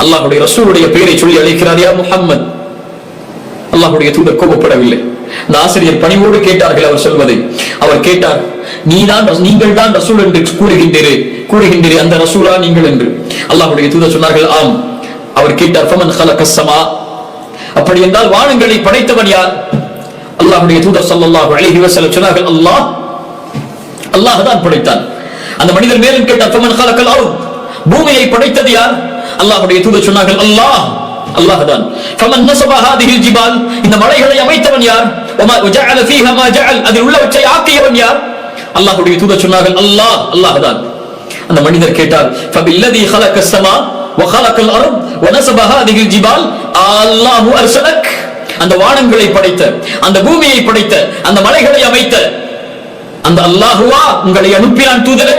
அல்லாஹ்வுடைய ரசூலுடைய பெயரை சொல்லி அழைக்கிறார், யா முஹம்மத். அல்லாஹ்வுடைய தூதர் கோபப்படவில்லை. இந்த ஆசிரியர் பணிவோடு கேட்டார்கள் அவர் சொல்வதை. அவர் கேட்டார், நீங்கள் தான் ரசூல் என்று கூறுகின்றீரே, அந்த ரசூலா நீங்கள் என்று? அல்லாஹ்வுடைய தூதர் சொன்னார்கள், ஆம். அவர் கேட்டார், ஃபமன் ஹலகஸ் ஸமா, அப்படி என்றால் வானங்களை படைத்தவன் யார்? அல்லாஹ்வுடைய தூதர் ஸல்லல்லாஹு அலைஹி வஸல்லம் சொன்னார்கள், அல்லாஹ் தான் படைத்தான். அந்த மனிதர் மேலும் கேட்டார், ஃபமன் ஹலகல் அர்த், பூமியை படைத்தது யார்? அல்லாஹ்வுடைய தூதர் சொன்னார்கள், அல்லாஹ் தான். ஃபமன் நஸப ஹாதிஹில் ஜிபால், இந்த மலைகளை அமைத்தவன் யார்? வமா ஜஅல ஃபீஹா மா ஜஅல், அதில் உள்ளவற்றை ஆக்கியவன் யார்? அல்லாஹ்வுடைய தூதர் சொன்னார்கள், அல்லாஹ் தான். அந்த மனிதர் கேட்டார், ஃபபில்லதி ஹலகஸ் ஸமா வ ஹலகல் அர்த் வ நஸப ஹாதிஹில் ஜிபால் அல்லாஹு அர்ஸலக், அந்த வானங்களை படைத்த, அந்த பூமியை படைத்த, அந்த மலைகளை அமைத்த அந்த அல்லாஹுவா உங்களை அனுப்பினான் தூதரே?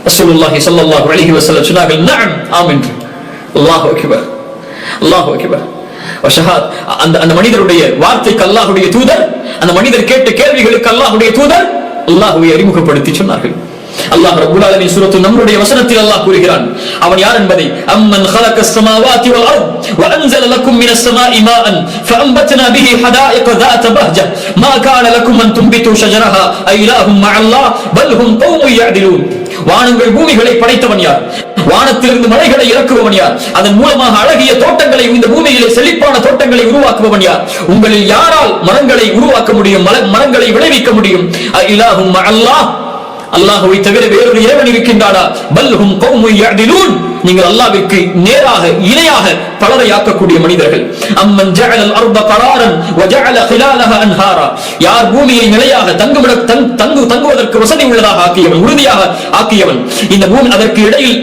ரசூலுல்லாஹி ஸல்லல்லாஹு அலைஹி வஸல்லம் சொன்னார்கள், நஅம், ஆம் என்று. அல்லாஹு அக்பர், அல்லாஹு அக்பர். வஷஹாத். அந்த மனிதருடைய வார்த்தைக்கு அல்லாஹ்வுடைய தூதர், அந்த மனிதர் கேட்ட கேள்விகளுக்கு அல்லாஹ்வுடைய தூதர் அல்லாஹ்வை அறிமுகப்படுத்தி சொன்னார்கள். அல்லாஹ் ரப்பல் ஆலமீன் சூரத்துன் நம்ருடைய வசனத்தில் அல்லாஹ் கூறுகிறான், அவன் யார் என்பதை. அம்மன் خلقஸ் ஸமாவாதி வல் அர்த் வ அன்ஸல லக்கும் மினஸ் ஸமாஇ மாஅன் ஃபஅன்பத்னா பிஹி ஹதாயிக ذات பஹ்ஜா மா கான லக்கும் அன் துன்பிது ஷஜரஹா ஐலாஹும் மஅல்லாஹ் பல் ஹும் கௌமுன் யஅதிலூன். வானங்கள் பூமிகளை படைத்தவன் யார்? வானத்திலிருந்து மலைகளை இறக்குபவன் யார்? அதன் மூலமாக அழகிய தோட்டங்களை, இந்த பூமியிலே செழிப்பான தோட்டங்களை உருவாக்குபவன் யார்? உங்களில் யாரால் மரங்களை உருவாக்க முடியும், மரங்களை விளைவிக்க முடியும்? ஐலாஹும் மஅல்லாஹ், அல்லாஹ்வை தவிர வேறொரு இறைவன் இருக்கின்றானா? பல்ஹும் கௌமுன் யஅதிலூன், நீங்கள் அல்லாஹ்விற்கு நேராக இணையாக பலரை ஆக்கக்கூடிய மனிதர்கள். அம்மன் ஜஅலல் அர்த கராரன் வ ஜஅல ஹிலாலஹா அன்ஹாரா, யார் பூமியை நிலையாக தங்குவதற்கு வசதி உள்ளதாக ஆக்கியவன், உறுதியாக ஆக்கியவன், இந்த பூமி அதற்கு இடையில்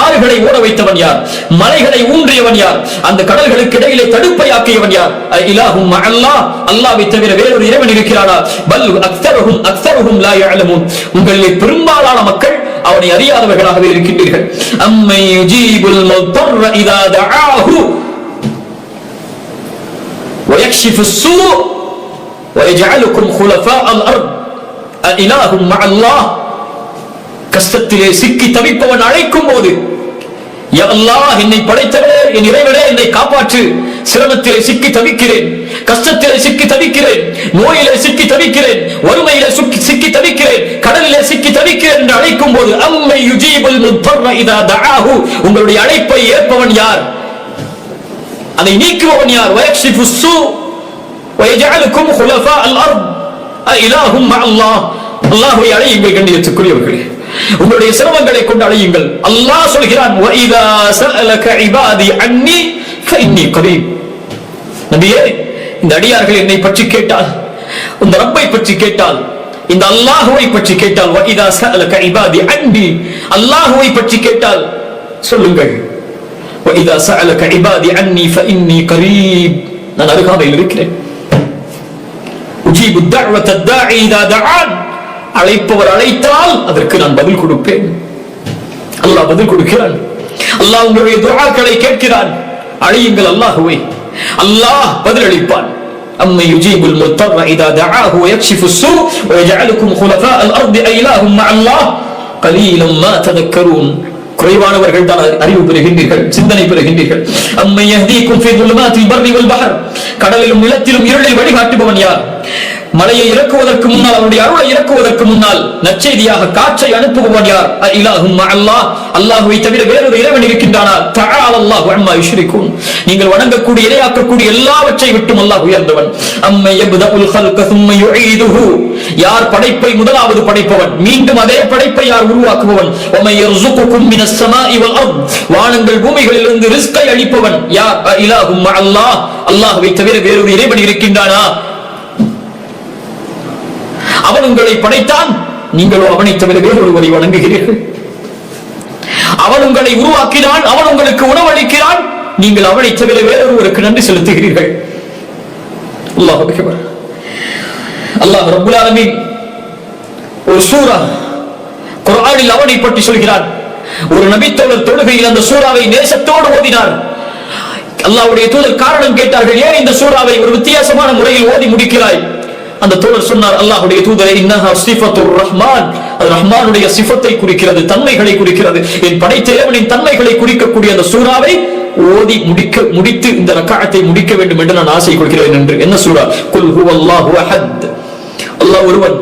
ஆறுகளை ஓட வைத்தவன் யார்? மலைகளை ஊன்றியவன் யார்? அந்த கடல்களுக்கு இடையிலே தடுப்பை ஆக்கியவன் யார்? இலாஹும் மஅல்லாஹ், அல்லாஹ்வை தவிர வேறொரு இறைவன் இருக்கிறானா? பல் அக்ஸருஹும் லா யஅலமூன், உங்களில் பெரும்பாலான மக்கள் அவனை அறியாதவர்களாகவே இருக்கின்றீர்கள். அம்மை யுஜீபுல் முத்தர்ர இதா தஆஹு வ யக்ஷிஃபுஸ் ஸூ வ யஜஅலுக்கும் குலஃபாஅல் அர்த் இலாஹும் மஅல்லாஹ். கஷ்டத்திலே சிக்கி தவிப்பவன் அழைக்கும் போது, யா அல்லாஹ், என்னை படைத்தவனே, என் இறைவனே, என்னை காப்பாற்று, சிரமத்திலே சிக்கி தவிக்கிறேன், கஷ்டத்திலே சிக்கி தவிக்கிறேன், நோயிலே சிக்கி தவிக்கிறேன், வறுமையிலே சிக்கி தவிக்கிறேன், கடலிலே சிக்கி தவிக்கிறேன் என்று அழைக்கும் போது, அம்மை யுஜீபுல் முத்தர்ர இதா தஆஹு, உங்களுடைய அழைப்பை ஏற்பவன் யார்? அதை நீக்குபவன் யார்? வயக்ஷிஃபுஸ் ஸூ வ யஜஅலுக்கும் குலஃபாஅல் அர்த் இலாஹும் மஅல்லாஹ். அல்லாஹ்வை அழையுங்கள் கண்ணியத்துக்குரியவர்களே. உங்களுடைய சிரமங்களை கொண்டு அழையுங்கள். அல்லாஹ் சொல்கிறான், வஇதா சஅலக இபாதி அன்னி ஃபஇன்னி கரீப். நபியே, இந்த அடியார்கள் என்னை பற்றி கேட்டால், இந்த ரப்பை பற்றி கேட்டால், இந்த அல்லாஹ்வை பற்றி கேட்டால், வஇதா சஅலக இபாதி அன்னி, அல்லாஹ்வை பற்றி கேட்டால் சொல்லுங்கள், வஇதா சஅலக இபாதி அன்னி ஃபஇன்னி கரீப், நான் அருகாமையில் இருக்கிறேன். உஜீபு தஅவத தாஇ இதா தஆன், அழைப்பவர் அழைத்தால் அதற்கு நான் பதில் கொடுப்பேன். அல்லாஹ் பதில் கொடுக்கிறான். அல்லாஹ் உங்களுடைய துஆக்களை கேட்கிறான். அழையுங்கள் அல்லாஹ்வை, அல்லாஹ் பதில் அளிப்பான். அம்மை யுஜீபுல் முத்தர்ர இதா தஆஹு வயக்ஷிஃபு ஸூ வயஜஅலுக்கும் குலஃபாஅல் அர்தி அஇலாஹும் மஅல்லாஹ் கலீலம் மா ததக்கரூன். குறைவானவர்கள் தான் அறிவு பெறுகின்றீர்கள், சிந்தனை பெறுகின்றீர்கள். அம்மை யஹ்தீக்கும் ஃபீ ظுலுமாத்தில் பர்ரி வல் பஹர், கடலிலும் நிலத்திலும் இருளை வழிகாட்டுபவன் யார்? மலையை இறக்குவதற்கு முன்னால், அவருடைய அருளை இறக்குவதற்கு முன்னால் நற்செய்தியாக காற்றை அனுப்புபவன் யார்? இலாஹும் மஅல்லாஹ், அல்லாஹ்வை தவிர வேறொரு இறைவன் இருக்கின்றானா? தஆலா அல்லாஹு அம்மா யுஷ்ரிகூன். நீங்கள் வணங்கக்கூடிய இறையாக்கக்கூடிய எல்லாவற்றை விட்டும் அல்லாஹ் உயர்ந்தவன். அம்மை யப்தஉல் ஹல்க ثم يعيده, யார் படைப்பை முதலாவது படைப்பவன், மீண்டும் அதே படைப்பை யார் உருவாக்குபவன்? வமை யர்ஸுகுகும் மினஸ் ஸமாஇ வல் அர்த், வானங்கள் பூமிகளிலிருந்து ரிஸ்கை அளிப்பவன் யார்? இலாஹும் மஅல்லாஹ், அல்லாஹ்வை தவிர வேறொரு இறைவன் இருக்கின்றானா? அவன் உங்களை படைத்தான், நீங்களோ அவனை தவிர வேறொருவரை வணங்குகிறீர்கள். அவன் உங்களை உருவாக்கினான், அவன் உங்களுக்கு உணவளிக்கிறான், நீங்கள் அவனை தவிர வேறொருவருக்கு நன்றி செலுத்துகிறீர்கள். அல்லாஹ் அக்பர். அல்லாஹ் ரப்புல் ஆலமீன் ஒரு சூரா குர்ஆனில் அவனை பற்றி சொல்கிறான். ஒரு நபித்தோழர் தொழுகையில் அந்த சூராவை நேசத்தோடு ஓதினார். அல்லாஹ்வுடைய தூதர் காரணம் கேட்டார்கள், ஏன் இந்த சூராவை ஒரு வித்தியாசமான முறையில் ஓதி முடிக்கிறாய்? அந்த தோழர் சொன்னார், அல்லாஹ்வுடைய தூதரே, இன்னஹா சிஃபத்துர் ரஹ்மான், அது ரஹ்மானுடைய சிஃபத்தை குறிக்கிறது, தன்மைகளை குறிக்கிறது. என் படைத்த இறைவனின் தன்மைகளை குறிக்கக்கூடிய அந்த சூராவை ஓதி முடித்து இந்த ரக்அத்தை முடிக்க வேண்டும் என்று நான் ஆசை கொள்கிறேன் என்று. என்ன சூரா? குல் ஹுவல்லாஹு அஹத், அல்லாஹ் ஒருவன்,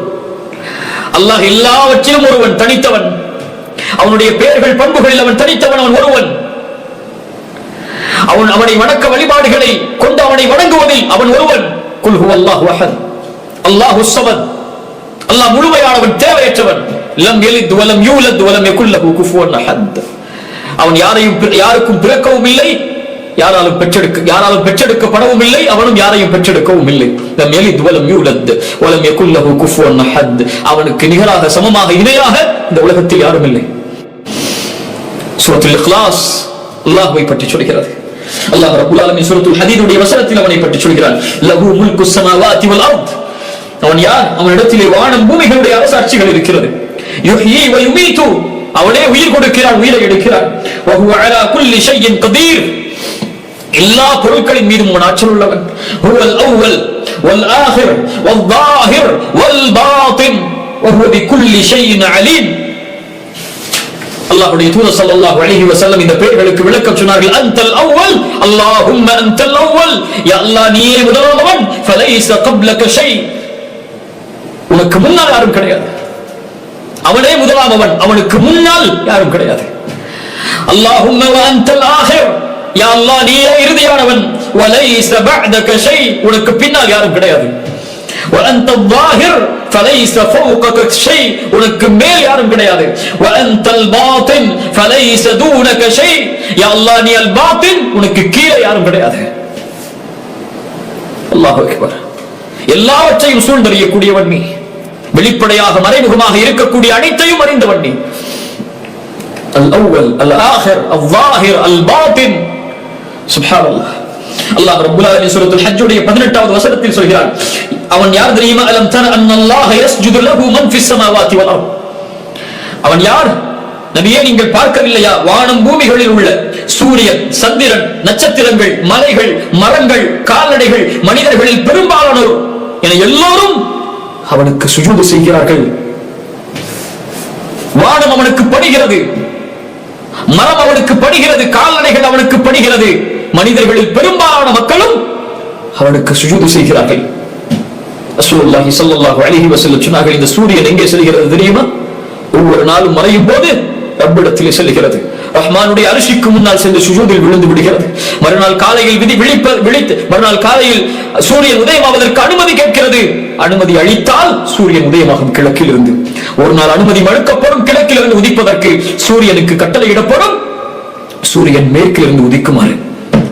அல்லாஹ் எல்லாவற்றிலும் ஒருவன், தனித்தவன். அவனுடைய பெயர்கள் பண்புகளில் அவன் தனித்தவன், அவன் ஒருவன். அவனை வணக்க வழிபாடுகளை கொண்டு அவனை வணங்குவதில் அவன் ஒருவன். குல் ஹுவல்லாஹு அஹத், அல்லாஹு ஸமத், அல்லாஹ் முழுமையானவன், தேவையற்றவன். லம் யலித் வலம் யூலத் வலம் யகுல் லஹு குஃபுவன் அஹத். அவன் யாருக்கும் பிறக்கவும் இல்லை, யாராலும் பெற்றெடுக்கப்படவும் இல்லை, அவனும் யாரையும் பெற்றெடுக்கவும் இல்லை. லம் யலித் வலம் யூலத் வலம் யகுல் லஹு குஃபுவன் அஹத். அவனுக்கு நிகராக, சமமாக, இணையாக இந்த உலகத்தில் யாரும் இல்லை. சூரத்துல் இக்லாஸ் அல்லாஹ்வை பற்றி சொல்கிறது. அல்லாஹ் ரப்பல் ஆலமீன் சூரத்துல் ஹதீதுடைய வசனத்தில் அவனை பற்றி சொல்கிறான். லஹு முல்குஸ் ஸமாவாதி வல் அர்த், அவன் யார்? அவனிடத்திலே வானம் பூமிகளுடைய அரசாட்சிகள் இருக்கிறது. யுஹ்யி வ யுமீது, அவனே உயிர் கொடுக்கிறான், உயிரை எடுக்கிறான். வ ஹுவ அலா குல்லி ஷைஇன் கதீர், எல்லா பொருட்களின் மீதும் அவன் ஆற்றல் உள்ளவன். ஹுவல் அவ்வல் வல் ஆகிர் வல் ஸாஹிர் வல் பாத்தின் வ ஹுவ பிகுல்லி ஷைஇன் அலீம். அல்லாஹ்வுடைய தூதர் ஸல்லல்லாஹு அலைஹி வஸல்லம் இந்த பெயர்களுக்கு விளக்கம் சொன்னார்கள். அன்தல் அவ்வல், அல்லாஹும்ம அன்தல் அவ்வல், யா அல்லாஹ் நீயே முதலாமவன். ஃபலைஸ கப்லக ஷை, உனக்கு முன்னால் யாரும் கிடையாது. அவனே முதலாமவன், அவனுக்கு முன்னால் யாரும் கிடையாது. அல்லாஹும்ம வ அன்தல் ஆகிர், யா அல்லாஹ் நீயே இறுதியானவன். வலைஸ பஅதக ஷை, உனக்கு பின்னால் யாரும் கிடையாது. வ அன்தல் ஸாஹிர் ஃபலைஸ ஃபௌகக ஷை, உனக்கு மேல் யாரும் கிடையாது. வ அன்தல் பாத்தின் ஃபலைஸ தூனக ஷை, யா அல்லாஹ் நீ அல் பாத்தின், உனக்கு கீழே யாரும் கிடையாது. அல்லாஹு அக்பர். எல்லாவற்றையும் சூழ்ந்தறியக்கூடியவன் நீ, வெளிப்படையாக மறைமுகமாக இருக்கக்கூடிய அனைத்தையும் அறிந்தவன் நீ. அல் அவ்வல் அல் ஆகிர் அல் ஸாஹிர் அல் பாத்தின். சுப்ஹானல்லாஹ். அல்லாஹ் ரப்பல் ஆலமீன் சூரத்துல் ஹஜ்ஜுடைய 18வது வசனத்தில் சொல்கிறான், அவன் யார் தெரியுமா? அலம் தர அன்னல்லாஹ யஸ்ஜுது லஹு மன் ஃபிஸ் ஸமாவாதி வல் அர்த். அவன் யார்? நபியே நீங்கள் பார்க்கவில்லையா? வானம் பூமிகளில் உள்ள சூரியன், சந்திரன், நட்சத்திரங்கள், மலைகள், மரங்கள், கால்நடைகள், மனிதர்களில் பெரும்பாலானோர் என எல்லோரும் அவனுக்கு சுஜூது செய்கிறார்கள். வானம் அவனுக்கு பணிகிறது, மரம் அவனுக்கு பணிகிறது, கால்நடைகள் அவனுக்கு பணிகிறது, மனிதர்களில் பெரும்பாலான மக்களும் அவனுக்கு சுஜூது செய்கிறார்கள். ரசூலுல்லாஹி ஸல்லல்லாஹு அலைஹி வஸல்லம் சொன்னார்கள், இந்த சூரியன் எங்கே செல்கிறது தெரியுமா? ஒவ்வொரு நாளும் மறையும் போது ரப்பிடத்திலே செல்கிறது. ரஹ்மானுடைய அரிசிக்கு முன்னால் சென்று சுஜூதில் விழுந்து விடுகிறது. மறுநாள் காலையில் விழித்து மறுநாள் காலையில் சூரியன் உதயமாவதற்கு அனுமதி கேட்கிறது. அனுமதி அளித்தால் சூரியன் உதயமாகும் கிழக்கில் இருந்து. ஒரு நாள் அனுமதி மறுக்கப்படும், கிழக்கில் இருந்து உதிப்பதற்கு சூரியனுக்கு கட்டளையிடப்படும், சூரியன் மேற்கில் இருந்து உதிக்குமாறு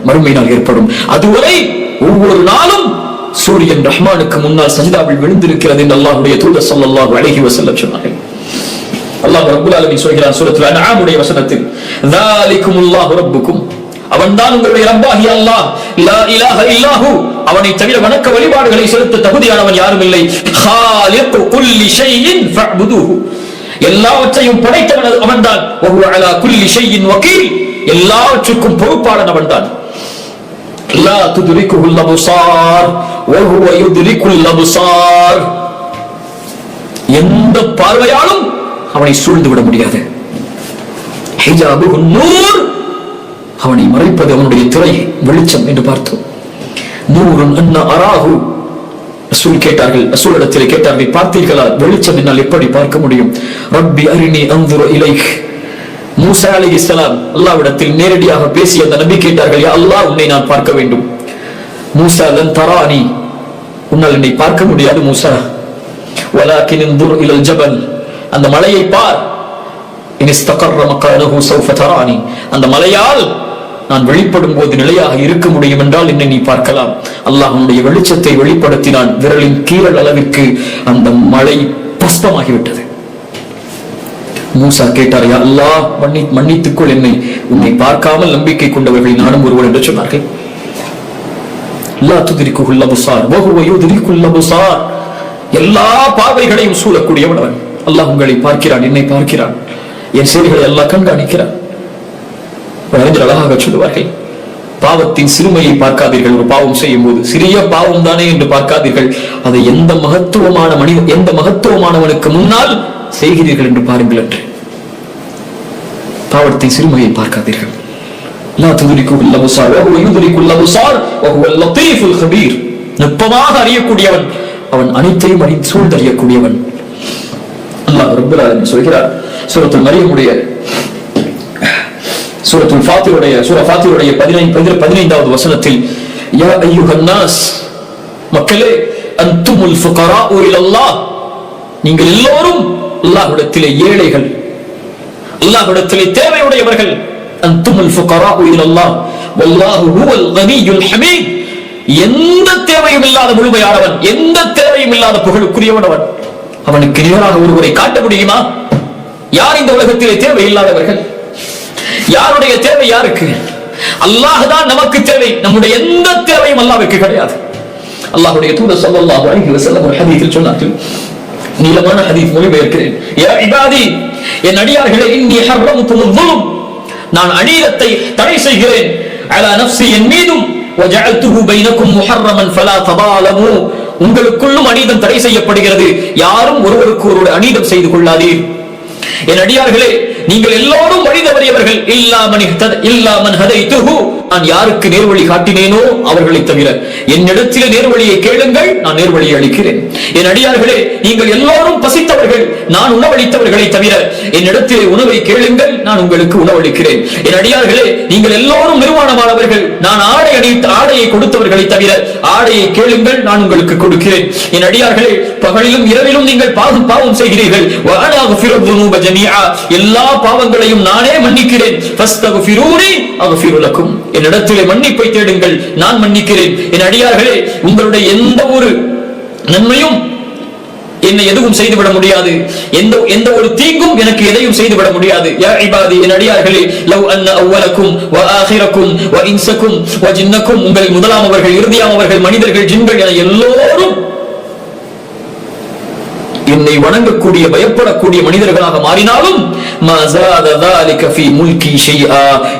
மறுமை நாள் ஏற்படும். அதுவரை ஒவ்வொரு நாளும் சூரியன் ரஹ்மானுக்கு முன்னால் சஜிதாவில் விழுந்திருக்கிறது என்று அல்லாஹ்வுடைய தூதர் ஸல்லல்லாஹு அலைஹி வஸல்லம் சொன்னார்கள். அல்லாஹ் ரப்பல் ஆலமீன் சொல்கிறான் சூரத்துல் அன்ஆம் உடைய வசனத்தில், "ذَلِكُمُல்லாஹு ரப்புக்கும்", அவன்தான் உங்களுடைய ரப்பாகிய அல்லாஹ், லா இலாஹ இல்லாஹு, அவனை தவிர வணக்க வழிபாடுகளை செலுத்த தகுதியானவன் யாரும் இல்லை. "خَالِقُ كُلِّ شَيْءٍ فَاعْبُدُوهُ", எல்லாவற்றையும் படைத்தவன் அவன்தான். "وَهُوَ عَلَى كُلِّ شَيْءٍ وَكِيلٌ", எல்லாவற்றுக்கும் பொறுப்பாளன் அவன்தான். "லா துத்ரிகுஹுல் அப்சார் வஹுவ யுத்ரிகுல் அப்சார்", எந்த பார்வையாலும் அவனை சூழ்ந்து விட முடியாது. ஹிஜாபுஹுன் நூர், அவனை மறைப்பது அவனுடைய திரை வெளிச்சம் என்று பார்த்தோம். நூருன் அன்ன அராஹு, ரசூல் கேட்டார்கள், ரசூலிடத்திலே கேட்டார்கள், பார்த்தீர்களா வெளிச்சம் என்னால் எப்படி பார்க்க முடியும்? ரப்பி அரினி அன்துரு இலைக், மூசா அலைஹிஸ்ஸலாம் அல்லாஹ்விடத்தில் நேரடியாக பேசிய அந்த நபி கேட்டார்கள், யா அல்லாஹ், உன்னை நான் பார்க்க வேண்டும். மூசா, லன் தரானி, உன்னால் என்னை பார்க்க முடியாது மூசா. வலாக்கின் இன்துர் இலல் ஜபல், அந்த மலையை பார். இன் இஸ்தகர்ர மகானஹு சௌஃப தரானி, அந்த மலையால் நான் வெளிப்படும் போது நிலையாக இருக்க முடியும் என்றால் என்னை நீ பார்க்கலாம். அல்லாஹ்வுடைய வெளிச்சத்தை வெளிப்படுத்தினான். விரலின் கீழ் அளவிற்கு அந்த மலை பஸ்பமாகிவிட்டது. மூசா கேட்டார், யா அல்லாஹ், மன்னித்துக்கொள் என்னை, உன்னை பார்க்காமல் நம்பிக்கை கொண்டவர்கள் நானும் ஒருவர் என்று சொன்னார்கள். லா துத்ரிகுல் அப்சார் வஹுவ யுத்ரிகுல் அப்சார், எல்லா பார்வைகளையும் சூழக்கூடியவன் அவன். அல்லாஹ் உங்களை பார்க்கிறான், என்னை பார்க்கிறான், என் செயல்களை அல்லாஹ் கண்காணிக்கிறான். அறிஞர் அழகாக சொல்லுவார்கள், பாவத்தின் சிறுமையை பார்க்காதீர்கள். ஒரு பாவம் செய்யும் போது சிறிய பாவம் தானே என்று பார்க்காதீர்கள், அதை எந்த மகத்துவமானவனுக்கு முன்னால் செய்கிறீர்கள் என்று பாருங்கள் என்று. பாவத்தின் சிறுமையை பார்க்காதீர்கள். லா துத்ரிகுல் அப்சார் வஹுவ யுத்ரிகுல் அப்சார் வஹுவல் லத்தீஃபுல் கபீர், நுட்பமாக அறியக்கூடியவன் அவன், அனைத்தையும் சூழ்ந்தறியக்கூடியவன். அல்லாஹ் ரப்பல் ஆலமீன் சொல்கிறார் சூரத்துல் மரியமுடைய சூரத்துல் ஃபாத்திருடைய சூரா ஃபாத்திருடைய 15வது வசனத்தில், யா அய்யுஹன் நாஸ், மக்களே, அன்துமுல் ஃபுகராஉ இலல்லாஹ், நீங்கள் எல்லோரும் அல்லாஹ்விடத்திலே ஏழைகள், அல்லாஹ்விடத்திலே தேவையுடையவர்கள். அன்துமுல் ஃபுகராஉ இலல்லாஹ் வல்லாஹு ஹுவல் கனியுல் ஹமீத், எந்த தேவையும் இல்லாத முழுமையானவன், எந்த தேவையும் இல்லாத புகழுக்குரியவன் அவன். அவனுக்கு நிகராக ஒருவரை காட்ட முடியுமா? யார் இந்த உலகத்திலே தேவை இல்லாதவர்கள்? யாருடைய தேவை யாருக்கு? அல்லாஹ் தான் நமக்கு தேவை. நம்முடைய எந்த தேவையும் அல்லாஹ்வுக்கு கிடையாது. அல்லாஹ்வுடைய தூதர் ஸல்லல்லாஹு அலைஹி வஸல்லம் ஒரு ஹதீஸில் சொன்னார்கள், நீளமான ஹதீஸ் மொழிபெயர்க்கிறேன். யா இபாதி, என் அடியார்களே, இன்னி ஹர்ரம்துல் ظுல்ம், நான் அநீதத்தை தடை செய்கிறேன். அலா நஃப்ஸி, என் மீதும். வஜஅல்துஹு பைனக்கும் முஹர்ரமன் ஃபலா தபாலமு, உங்களுக்குள்ளும் அநீதம் தடை செய்யப்படுகிறது, யாரும் ஒருவருக்கு ஒருவர் அநீதம் செய்து கொள்ளாதீர். என் அடியார்களே, நீங்கள் எல்லோரும் வழி தவறியவர்கள். இல்லா மன் ஹதைதுஹு, நான் யாருக்கு நேர்வழி காட்டினேனோ அவர்களை தவிர. என்னிடத்திலே நேர்வழியை கேளுங்கள், நான் நேர்வழியை அளிக்கிறேன். என் அடியார்களே, நீங்கள் எல்லோரும் பசித்தவர்கள், நான் உணவளித்தவர்களை தவிர. என்னிடத்திலே உணவை கேளுங்கள், நான் உங்களுக்கு உணவளிக்கிறேன். என் அடியார்களே, நீங்கள் எல்லோரும் நிர்வாணமானவர்கள், நான் ஆடையை கொடுத்தவர்களை தவிர. ஆடையை கேளுங்கள், நான் உங்களுக்கு கொடுக்கிறேன். என் அடியார்களே, பகலிலும் இரவிலும் நீங்கள் பாவம் செய்கிறீர்கள். வஅனா அக்ஃபிரு ذுனூப ஜமீஆ, எல்லா பாவங்களையும் நானே மன்னிக்கிறேன். ஃபஸ்தக்ஃபிரூனி அக்ஃபிரு லக்கும், என்னிடத்திலே மன்னிப்பை தேடுங்கள், நான் மன்னிக்கிறேன். என் அடியார்களே, உங்களுடைய எந்த ஒரு நன்மையும் என்னை எதுவும் செய்துவிட முடியாது, எந்த ஒரு தீங்கும் எனக்கு எதையும் செய்துவிட முடியாது. யா இபாதி, என் அடியார்களே, லவ் அன்ன அவ்வலக்கும் வ ஆகிரக்கும் வ இன்சக்கும் வ ஜின்னக்கும், உங்கள் முதலாமவர்கள், இறுதியாமவர்கள், மனிதர்கள், ஜின்கள் என எல்லோரும் என்னை வணங்கக்கூடிய, பயப்படக்கூடிய மனிதர்களாக மாறினாலும்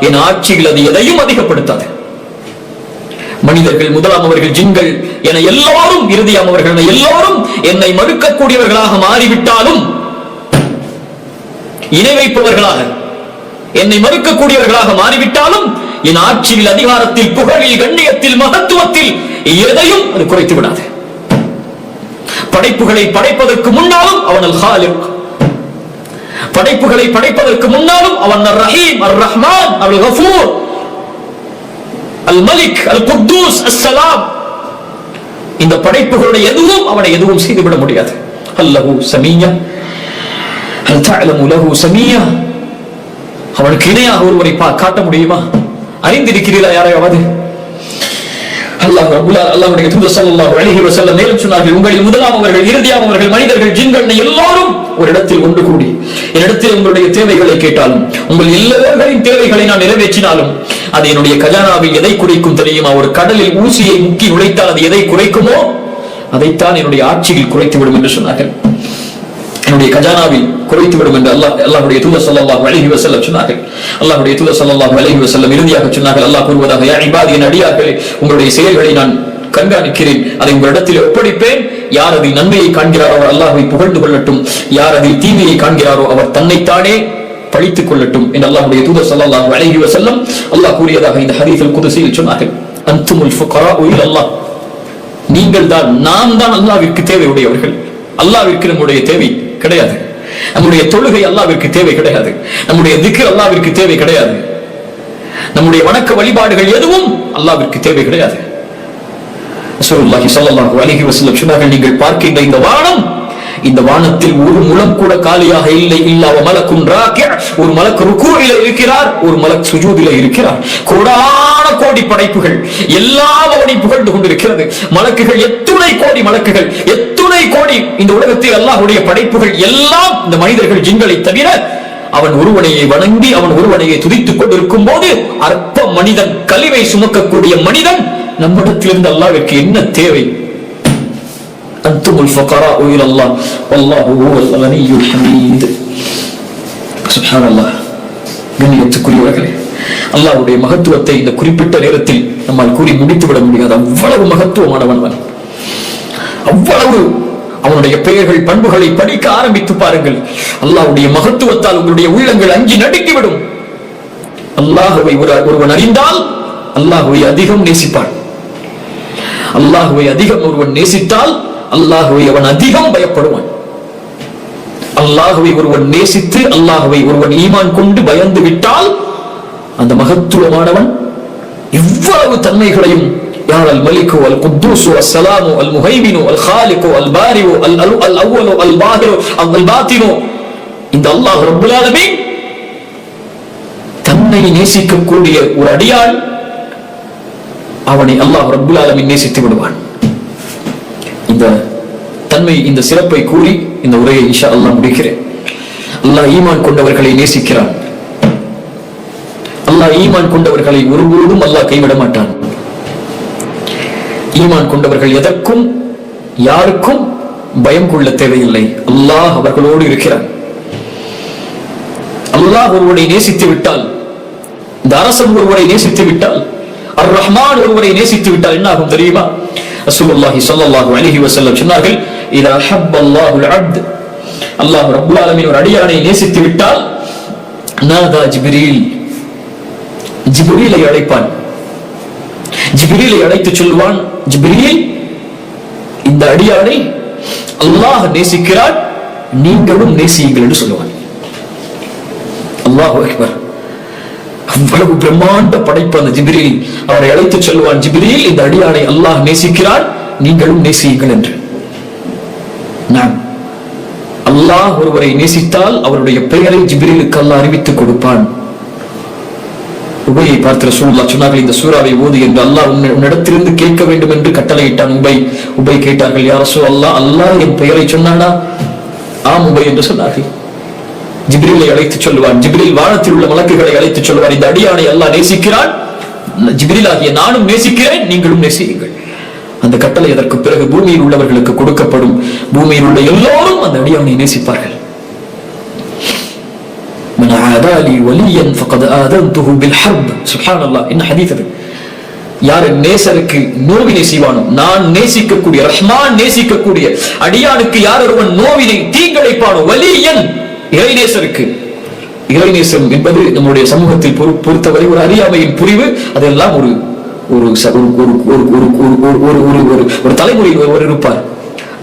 என் ஆட்சிகள் அது எதையும் அதிகப்படுத்தாது. மனிதர்கள், முதலாமவர்கள், ஜின்கள் என எல்லோரும், இறுதியாமவர்கள் என எல்லோரும் என்னை மறுக்கக்கூடியவர்களாக மாறிவிட்டாலும், இணை வைப்பவர்களாக, என்னை மறுக்கக்கூடியவர்களாக மாறிவிட்டாலும், என் ஆட்சியில், அதிகாரத்தில், புகழில், கண்ணியத்தில், மகத்துவத்தில் எதையும் அது குறைத்து விடாது. படைப்புகளை படைப்பதற்கு முன்னாலும் அவன் அல் காலிக், படைப்புகளை படைப்பதற்கு முன்னாலும் அவன் அர் ரஹீம், அர் ரஹ்மான், அல் கஃபூர், அல் மலிக், அல் குத்தூஸ், அஸ்ஸலாம். இந்த படைப்புகளுடைய எதுவும் அவனை எதுவும் செய்துவிட முடியாது. அல்லஹு சமீயா, ஹல் தஅலமு லஹு சமீயா. அவனுக்கு இணையாக ஒருவரை காட்ட முடியுமா? அறிந்திருக்கிறீர்களா யாரையாவது? அல்லாஹ்வுடைய தூதர் ஸல்லல்லாஹு அலைஹி வஸல்லம் மேலும் சொன்னார்கள், உங்களில் முதலாமவர்கள், இறுதியாமவர்கள், மனிதர்கள், ஜின்கள் எல்லாரும் ஒரு இடத்தில் ஒன்று கூடி என்னிடத்தில் உங்களுடைய தேவைகளை கேட்டாலும், உங்கள் எல்லோரின் தேவைகளை நான் நிறைவேற்றினாலும், அது என்னுடைய கஜானாவில் எதை குறைக்கும் தெரியுமா? ஒரு கடலில் ஊசியை முக்கி நுழைத்தால் அது எதை குறைக்குமோ அதைத்தான் என்னுடைய ஆட்சியில் குறைத்துவிடும் என்று சொன்னார்கள். என்னுடைய கஜானாவில் குறைத்துவிடும் என்று அல்லாஹ்வுடைய தூதர் ஸல்லல்லாஹு அலைஹி வஸல்லம் சொன்னார்கள். அல்லாஹ்வுடைய தூதர் ஸல்லல்லாஹு அலைஹி வஸல்லம் இறுதியாக சொன்னார்கள், அல்லாஹ் கூறுவதாக, யா இபாதி, என் அடியார்களே, உங்களுடைய செயல்களை நான் கண்காணிக்கிறேன், அதை உங்களிடத்தில் ஒப்படைப்பேன். யார் அதில் நன்மையை காண்கிறாரோ அவர் அல்லாஹ்வை புகழ்ந்து கொள்ளட்டும், யார் அதில் தீமையை காண்கிறாரோ அவர் தன்னைத்தானே பழித்துக் கொள்ளட்டும் என்று அல்லாஹ்வுடைய தூதர் ஸல்லல்லாஹு அலைஹி வஸல்லம் அல்லாஹ் கூறியதாக இந்த ஹதீஸுல் குத்ஸியில் சொன்னார்கள். அன்துமுல் ஃபுகராஉ இலல்லாஹ், நீங்கள் தான், நாம் தான் அல்லாஹ்விற்கு தேவையுடையவர்கள். அல்லாஹ்விற்கு நம்முடைய தேவை கிடையாது. நம்முடைய தொழுகை அல்லாஹ்விற்கு தேவை கிடையாது. நம்முடைய திக்ர் அல்லாஹ்விற்கு தேவை கிடையாது. நம்முடைய வணக்க வழிபாடுகள் எதுவும் அல்லாஹ்விற்கு தேவை கிடையாது. ரசூலுல்லாஹி ஸல்லல்லாஹு அலைஹி வஸல்லம் சொன்னார்கள், நீங்கள் பார்க்கின்ற இந்த வானம், இந்த வானத்தில் ஒரு முழம் கூட காலியாக இல்லை. இல்லா மலக்குன் ராக்கிஅ், ஒரு மலக்கு ருக்கூஇல இருக்கிறார், ஒரு மலக்கு சுஜூதில இருக்கிறார். கோடான கோடி படைப்புகள் எல்லாம் அவனை புகழ்ந்து கொண்டிருக்கிறது. மலக்குகள் எத்துணை கோடி மலக்குகள், எத்துணை கோடி இந்த உலகத்தில் அல்லாஹ்வுடைய படைப்புகள் எல்லாம் இந்த மனிதர்கள், ஜின்களை தவிர அவன் ஒருவனையை வணங்கி அவன் ஒருவனையை துதித்துக் கொண்டிருக்கும் போது அற்ப மனிதன், கலிவை சுமக்கக்கூடிய மனிதன், நம்மிடத்திலிருந்து அல்லாஹ்விற்கு என்ன தேவை? அன்துமுல் ஃபுகராஉ இலல்லாஹ் வல்லாஹு ஹுவல் கனிய்யுல் ஹமீத். சுப்ஹானல்லாஹ். கண்ணியத்துக்குரியவர்களே, அல்லாஹ்வுடைய மகத்துவத்தை இந்த குறிப்பிட்ட நேரத்தில் நம்மால் கூறி முடித்துவிட முடியாது. அவ்வளவு மகத்துவமானவன் அவன். அவ்வளவு அவனுடைய பெயர்கள், பண்புகளை படிக்க ஆரம்பித்து பாருங்கள். அல்லாஹ்வுடைய மகத்துவத்தால் உங்களுடைய உள்ளங்கள் அஞ்சி நடுங்கிவிடும். அல்லாஹ்வை ஒருவன் அறிந்தால் அல்லாஹ்வை அதிகம் நேசிப்பான். அல்லாஹ்வை அதிகம் ஒருவன் நேசித்தால் அல்லாஹ்வை அவன் அதிகம் பயப்படுவான். அல்லாஹ்வை ஒருவன் நேசித்து அல்லாஹ்வை ஒருவன் ஈமான் கொண்டு பயந்து விட்டால் அந்த மகத்துவமானவன் இவ்வளவு தன்மைகளையும், யார் அல் மலிக்கு, அல் குத்தூசு, அஸ்ஸலாமு, அல் முஹைமினு, அல் காலிகு, அல் பாரிஉ, அல் அவ்வலு, அல் பாஹிரு, அல் பாத்தினு, இந்த அல்லாஹ் ரப்புல் ஆலமீன் தன்னை நேசிக்கக்கூடிய ஒரு அடியாள், அவனை அல்லாஹ் ரப்புல் ஆலமீன் நேசித்து விடுவான். இந்த தன்மை, இந்த சிறப்பை கூறி இந்த உரையை இன்ஷா அல்லாஹ் முடிக்கிறேன். அல்லாஹ் ஈமான் கொண்டவர்களை நேசிக்கிறான். அல்லாஹ் ஈமான் கொண்டவர்களை ஒருபோதும் அல்லாஹ் கைவிட மாட்டான். ஈமான் கொண்டவர்கள் எதற்கும் யாருக்கும் பயம் கொள்ள தேவையில்லை. அல்லாஹ் அவர்களோடு இருக்கிறான். அல்லாஹ் ஒருவரை நேசித்து விட்டால், இந்த அரசன் ஒருவரை நேசித்து விட்டால், அர் ரஹ்மான் ஒருவரை நேசித்து விட்டால் என்ன ஆகும் தெரியுமா? ரசூலுல்லாஹி ஸல்லல்லாஹு அலைஹி வஸல்லம் சொன்னார்கள், இதா ஹப்பல்லாஹுல் அப்த், அல்லாஹ் ரப்புல் ஆலமீன் ஒரு அடியானை நேசித்து விட்டால், நாதா ஜிப்ரீல், ஜிப்ரீலை அழைப்பான். ஜிப்ரீலை அழைத்து சொல்வான், ஜிப்ரீல், இந்த அடியானை அல்லாஹ் நேசிக்கிறான், நீங்களும் நேசியுங்கள் என்று சொல்லுவான். அல்லாஹு அக்பர். அவ்வளவு பிரம்மாண்ட படைப்பு அந்த ஜிப்ரீல். அவரை அழைத்து சொல்லுவான், ஜிப்ரீல், இந்த அடியானை அல்லாஹ் நேசிக்கிறான், நீங்களும் நேசியுங்கள் என்று. நான் அல்லாஹ் ஒருவரை நேசித்தால் அவருடைய பெயரை ஜிப்ரீலுக்கு அல்லாஹ் அறிவித்துக் கொடுப்பான். உபையை பார்த்து ரசூலுல்லாஹ் சொன்னார்கள், இந்த சூராவை ஓது என்று அல்லாஹ் உன்னிடத்திலிருந்து கேட்க வேண்டும் என்று கட்டளையிட்டான். உபை கேட்டார்கள், யா ரசூலல்லாஹ், அல்லாஹ் என் பெயரை சொன்னானா? ஆம் உபை என்று சொன்னார்கள். ஜிப்ரீலை அழைத்து சொல்லுவான். ஜிப்ரீல் வானத்தில் உள்ள மலக்குகளை அழைத்து சொல்லுவான், இந்த அடியானை அல்லாஹ் நேசிக்கிறான், ஜிப்ரீல் ஆகிய நானும் நேசிக்கிறேன், நீங்களும் நேசியுங்கள். அந்த கட்டளை அதற்கு பிறகு பூமியில் உள்ளவர்களுக்கு கொடுக்கப்படும். பூமியில் உள்ள எல்லோரும் அந்த அடியானை நேசிப்பார்கள். من عادى لي وليا فقد آذنته بالحرب. سبحان الله. என்ன ஹதீஸ் அது? யார் நேசருக்கு நோவினை செய்வானோ, நான் நேசிக்கக்கூடிய, ரஹ்மான் நேசிக்கக்கூடிய அடியானுக்கு யார் ஒருவன் நோவினை தீங்கிழைப்பானோ, வலியன், இறைநேசருக்கு. இறைநேசம் என்பது நம்முடைய சமூகத்தில் பொறுத்தவரை ஒரு அறியாமையின் புரிவு. அதெல்லாம் ஒரு தலைமுறையில் ஒருவர் இருப்பார்,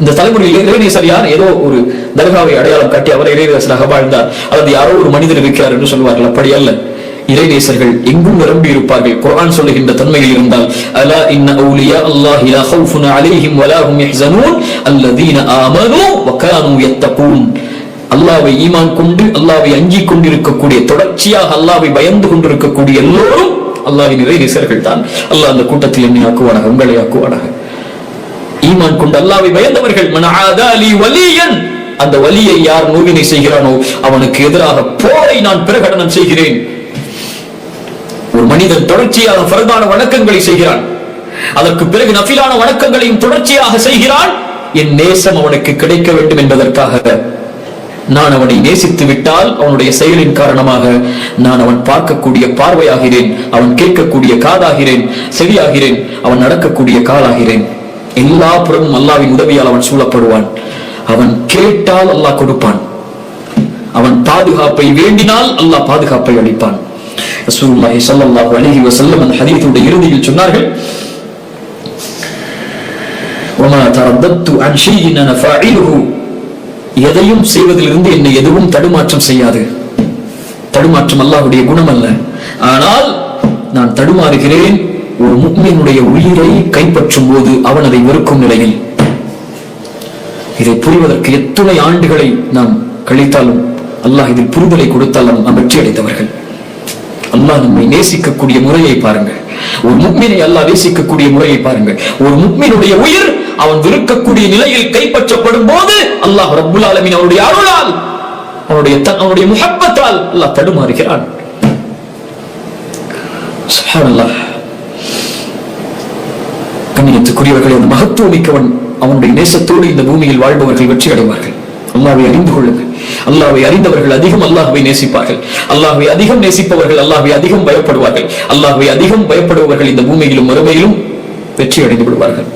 இந்த தலைமுறையில் இறைநேசர் யார்? ஏதோ ஒரு தர்காவை அடையாளம் காட்டி அவர் இறைநேசராக வாழ்ந்தார், அல்லது யாரோ ஒரு மனிதர் இருக்கிறார் என்று சொல்வார்கள். அப்படி அல்ல. இறைநேசர்கள் எங்கும் நிரம்பி இருப்பார்கள். குர்ஆன் சொல்லுகின்ற தன்மையில் இருந்தால், அலா இன்ன அவுலியா அல்லாஹி லா ஹவுஃபுன் அலைஹிம் வலா ஹும் யஹ்ஸனூன் அல்லதீன ஆமனூ வ கானூ யத்தகூன். அல்லாஹ்வை ஈமான் கொண்டு அல்லாஹ்வை அஞ்சிக் கொண்டிருக்கக்கூடிய, தொடர்ச்சியாக அல்லாஹ்வை பயந்து கொண்டிருக்கக்கூடிய எல்லோரும் அல்லாஹ்வின் இறைநேசர்கள் தான். அல்லாஹ் அந்த கூட்டத்தில் என்னை ஆக்குவானாக, உங்களை ஆக்குவானாக. ஈமான் கொண்டு அல்லாஹ்வை பயந்தவர்கள். மன் ஆதாலி வலியன், அந்த வலியை யார் நோவினை செய்கிறானோ அவனுக்கு எதிராக போரை நான் பிரகடனம் செய்கிறேன். ஒரு மனிதன் தொடர்ச்சியாக ஃபர்தான வணக்கங்களை செய்கிறான், அதற்கு பிறகு நஃபிலான வணக்கங்களையும் தொடர்ச்சியாக செய்கிறான், என் நேசம் அவனுக்கு கிடைக்க வேண்டும் என்பதற்காக நான் அவனை நேசித்து விட்டால் அவனுடைய செயலின் காரணமாக நான் அவன் பார்க்கக்கூடிய பார்வையாகிறேன், அவன் கேட்கக்கூடிய காதாகிறேன், செவியாகிறேன், அவன் நடக்கக்கூடிய காலாகிறேன். எல்லா புறமும் அல்லாஹ்வின் உதவியால் அவன் சூழப்படுவான். அவன் கேட்டால் அல்லாஹ் கொடுப்பான், அவன் பாதுகாப்பை வேண்டினால் அல்லாஹ் பாதுகாப்பை அளிப்பான். ரசூலுல்லாஹி ஸல்லல்லாஹு அலைஹி வஸல்லம் அந்த ஹதீஸுடைய இறுதியில் சொன்னார்கள், வமா தரத்தத்து அன் ஷைஇன் அன ஃபாயிலுஹு, எதையும் செய்வதிலிருந்து என்னை எதுவும் தடுமாற்றம் செய்யாது. தடுமாற்றம் அல்லாஹ்வுடைய குணம் அல்ல. ஆனால் நான் தடுமாறுகிறேன் ஒரு முஃமினுடைய உயிரை கைப்பற்றும் போது அவன் அதை வெறுக்கும் நிலையில். இதை புரிவதற்கு எத்தனை ஆண்டுகளை நாம் கழித்தாலும் அல்லாஹ் இதில் புரிதலை கொடுத்தாலும் நாம் வெற்றி அடைந்தவர்கள். அல்லாஹ் நம்மை நேசிக்கக்கூடிய முறையை பாருங்கள். ஒரு முஃமினை அல்லாஹ் நேசிக்கக்கூடிய முறையை பாருங்கள். ஒரு முஃமினுடைய உயிர் அவன் வெறுக்கக்கூடிய நிலையில் கைப்பற்றப்படும் போது அல்லாஹ் ரப்புல் ஆலமீன் அவருடைய அருளால், அவனுடைய முஹப்பத்தால் அல்லாஹ் தடுமாறுகிறான். சுப்ஹானல்லாஹ். கண்ணியத்துக்குரியவர்களே, அந்த மகத்துவமிக்கவன் அவனுடைய நேசத்தோடு இந்த பூமியில் வாழ்பவர்கள் வெற்றி அடைவார்கள். அல்லாஹ்வை அறிந்து கொள்ளுங்கள். அல்லாஹ்வை அறிந்தவர்கள் அதிகம் அல்லாஹ்வை நேசிப்பார்கள். அல்லாஹ்வை அதிகம் நேசிப்பவர்கள் அல்லாஹ்வை அதிகம் பயப்படுவார்கள். அல்லாஹ்வை அதிகம் பயப்படுபவர்கள் இந்த பூமியிலும் மறுமையிலும் வெற்றி அடைந்து விடுவார்கள்.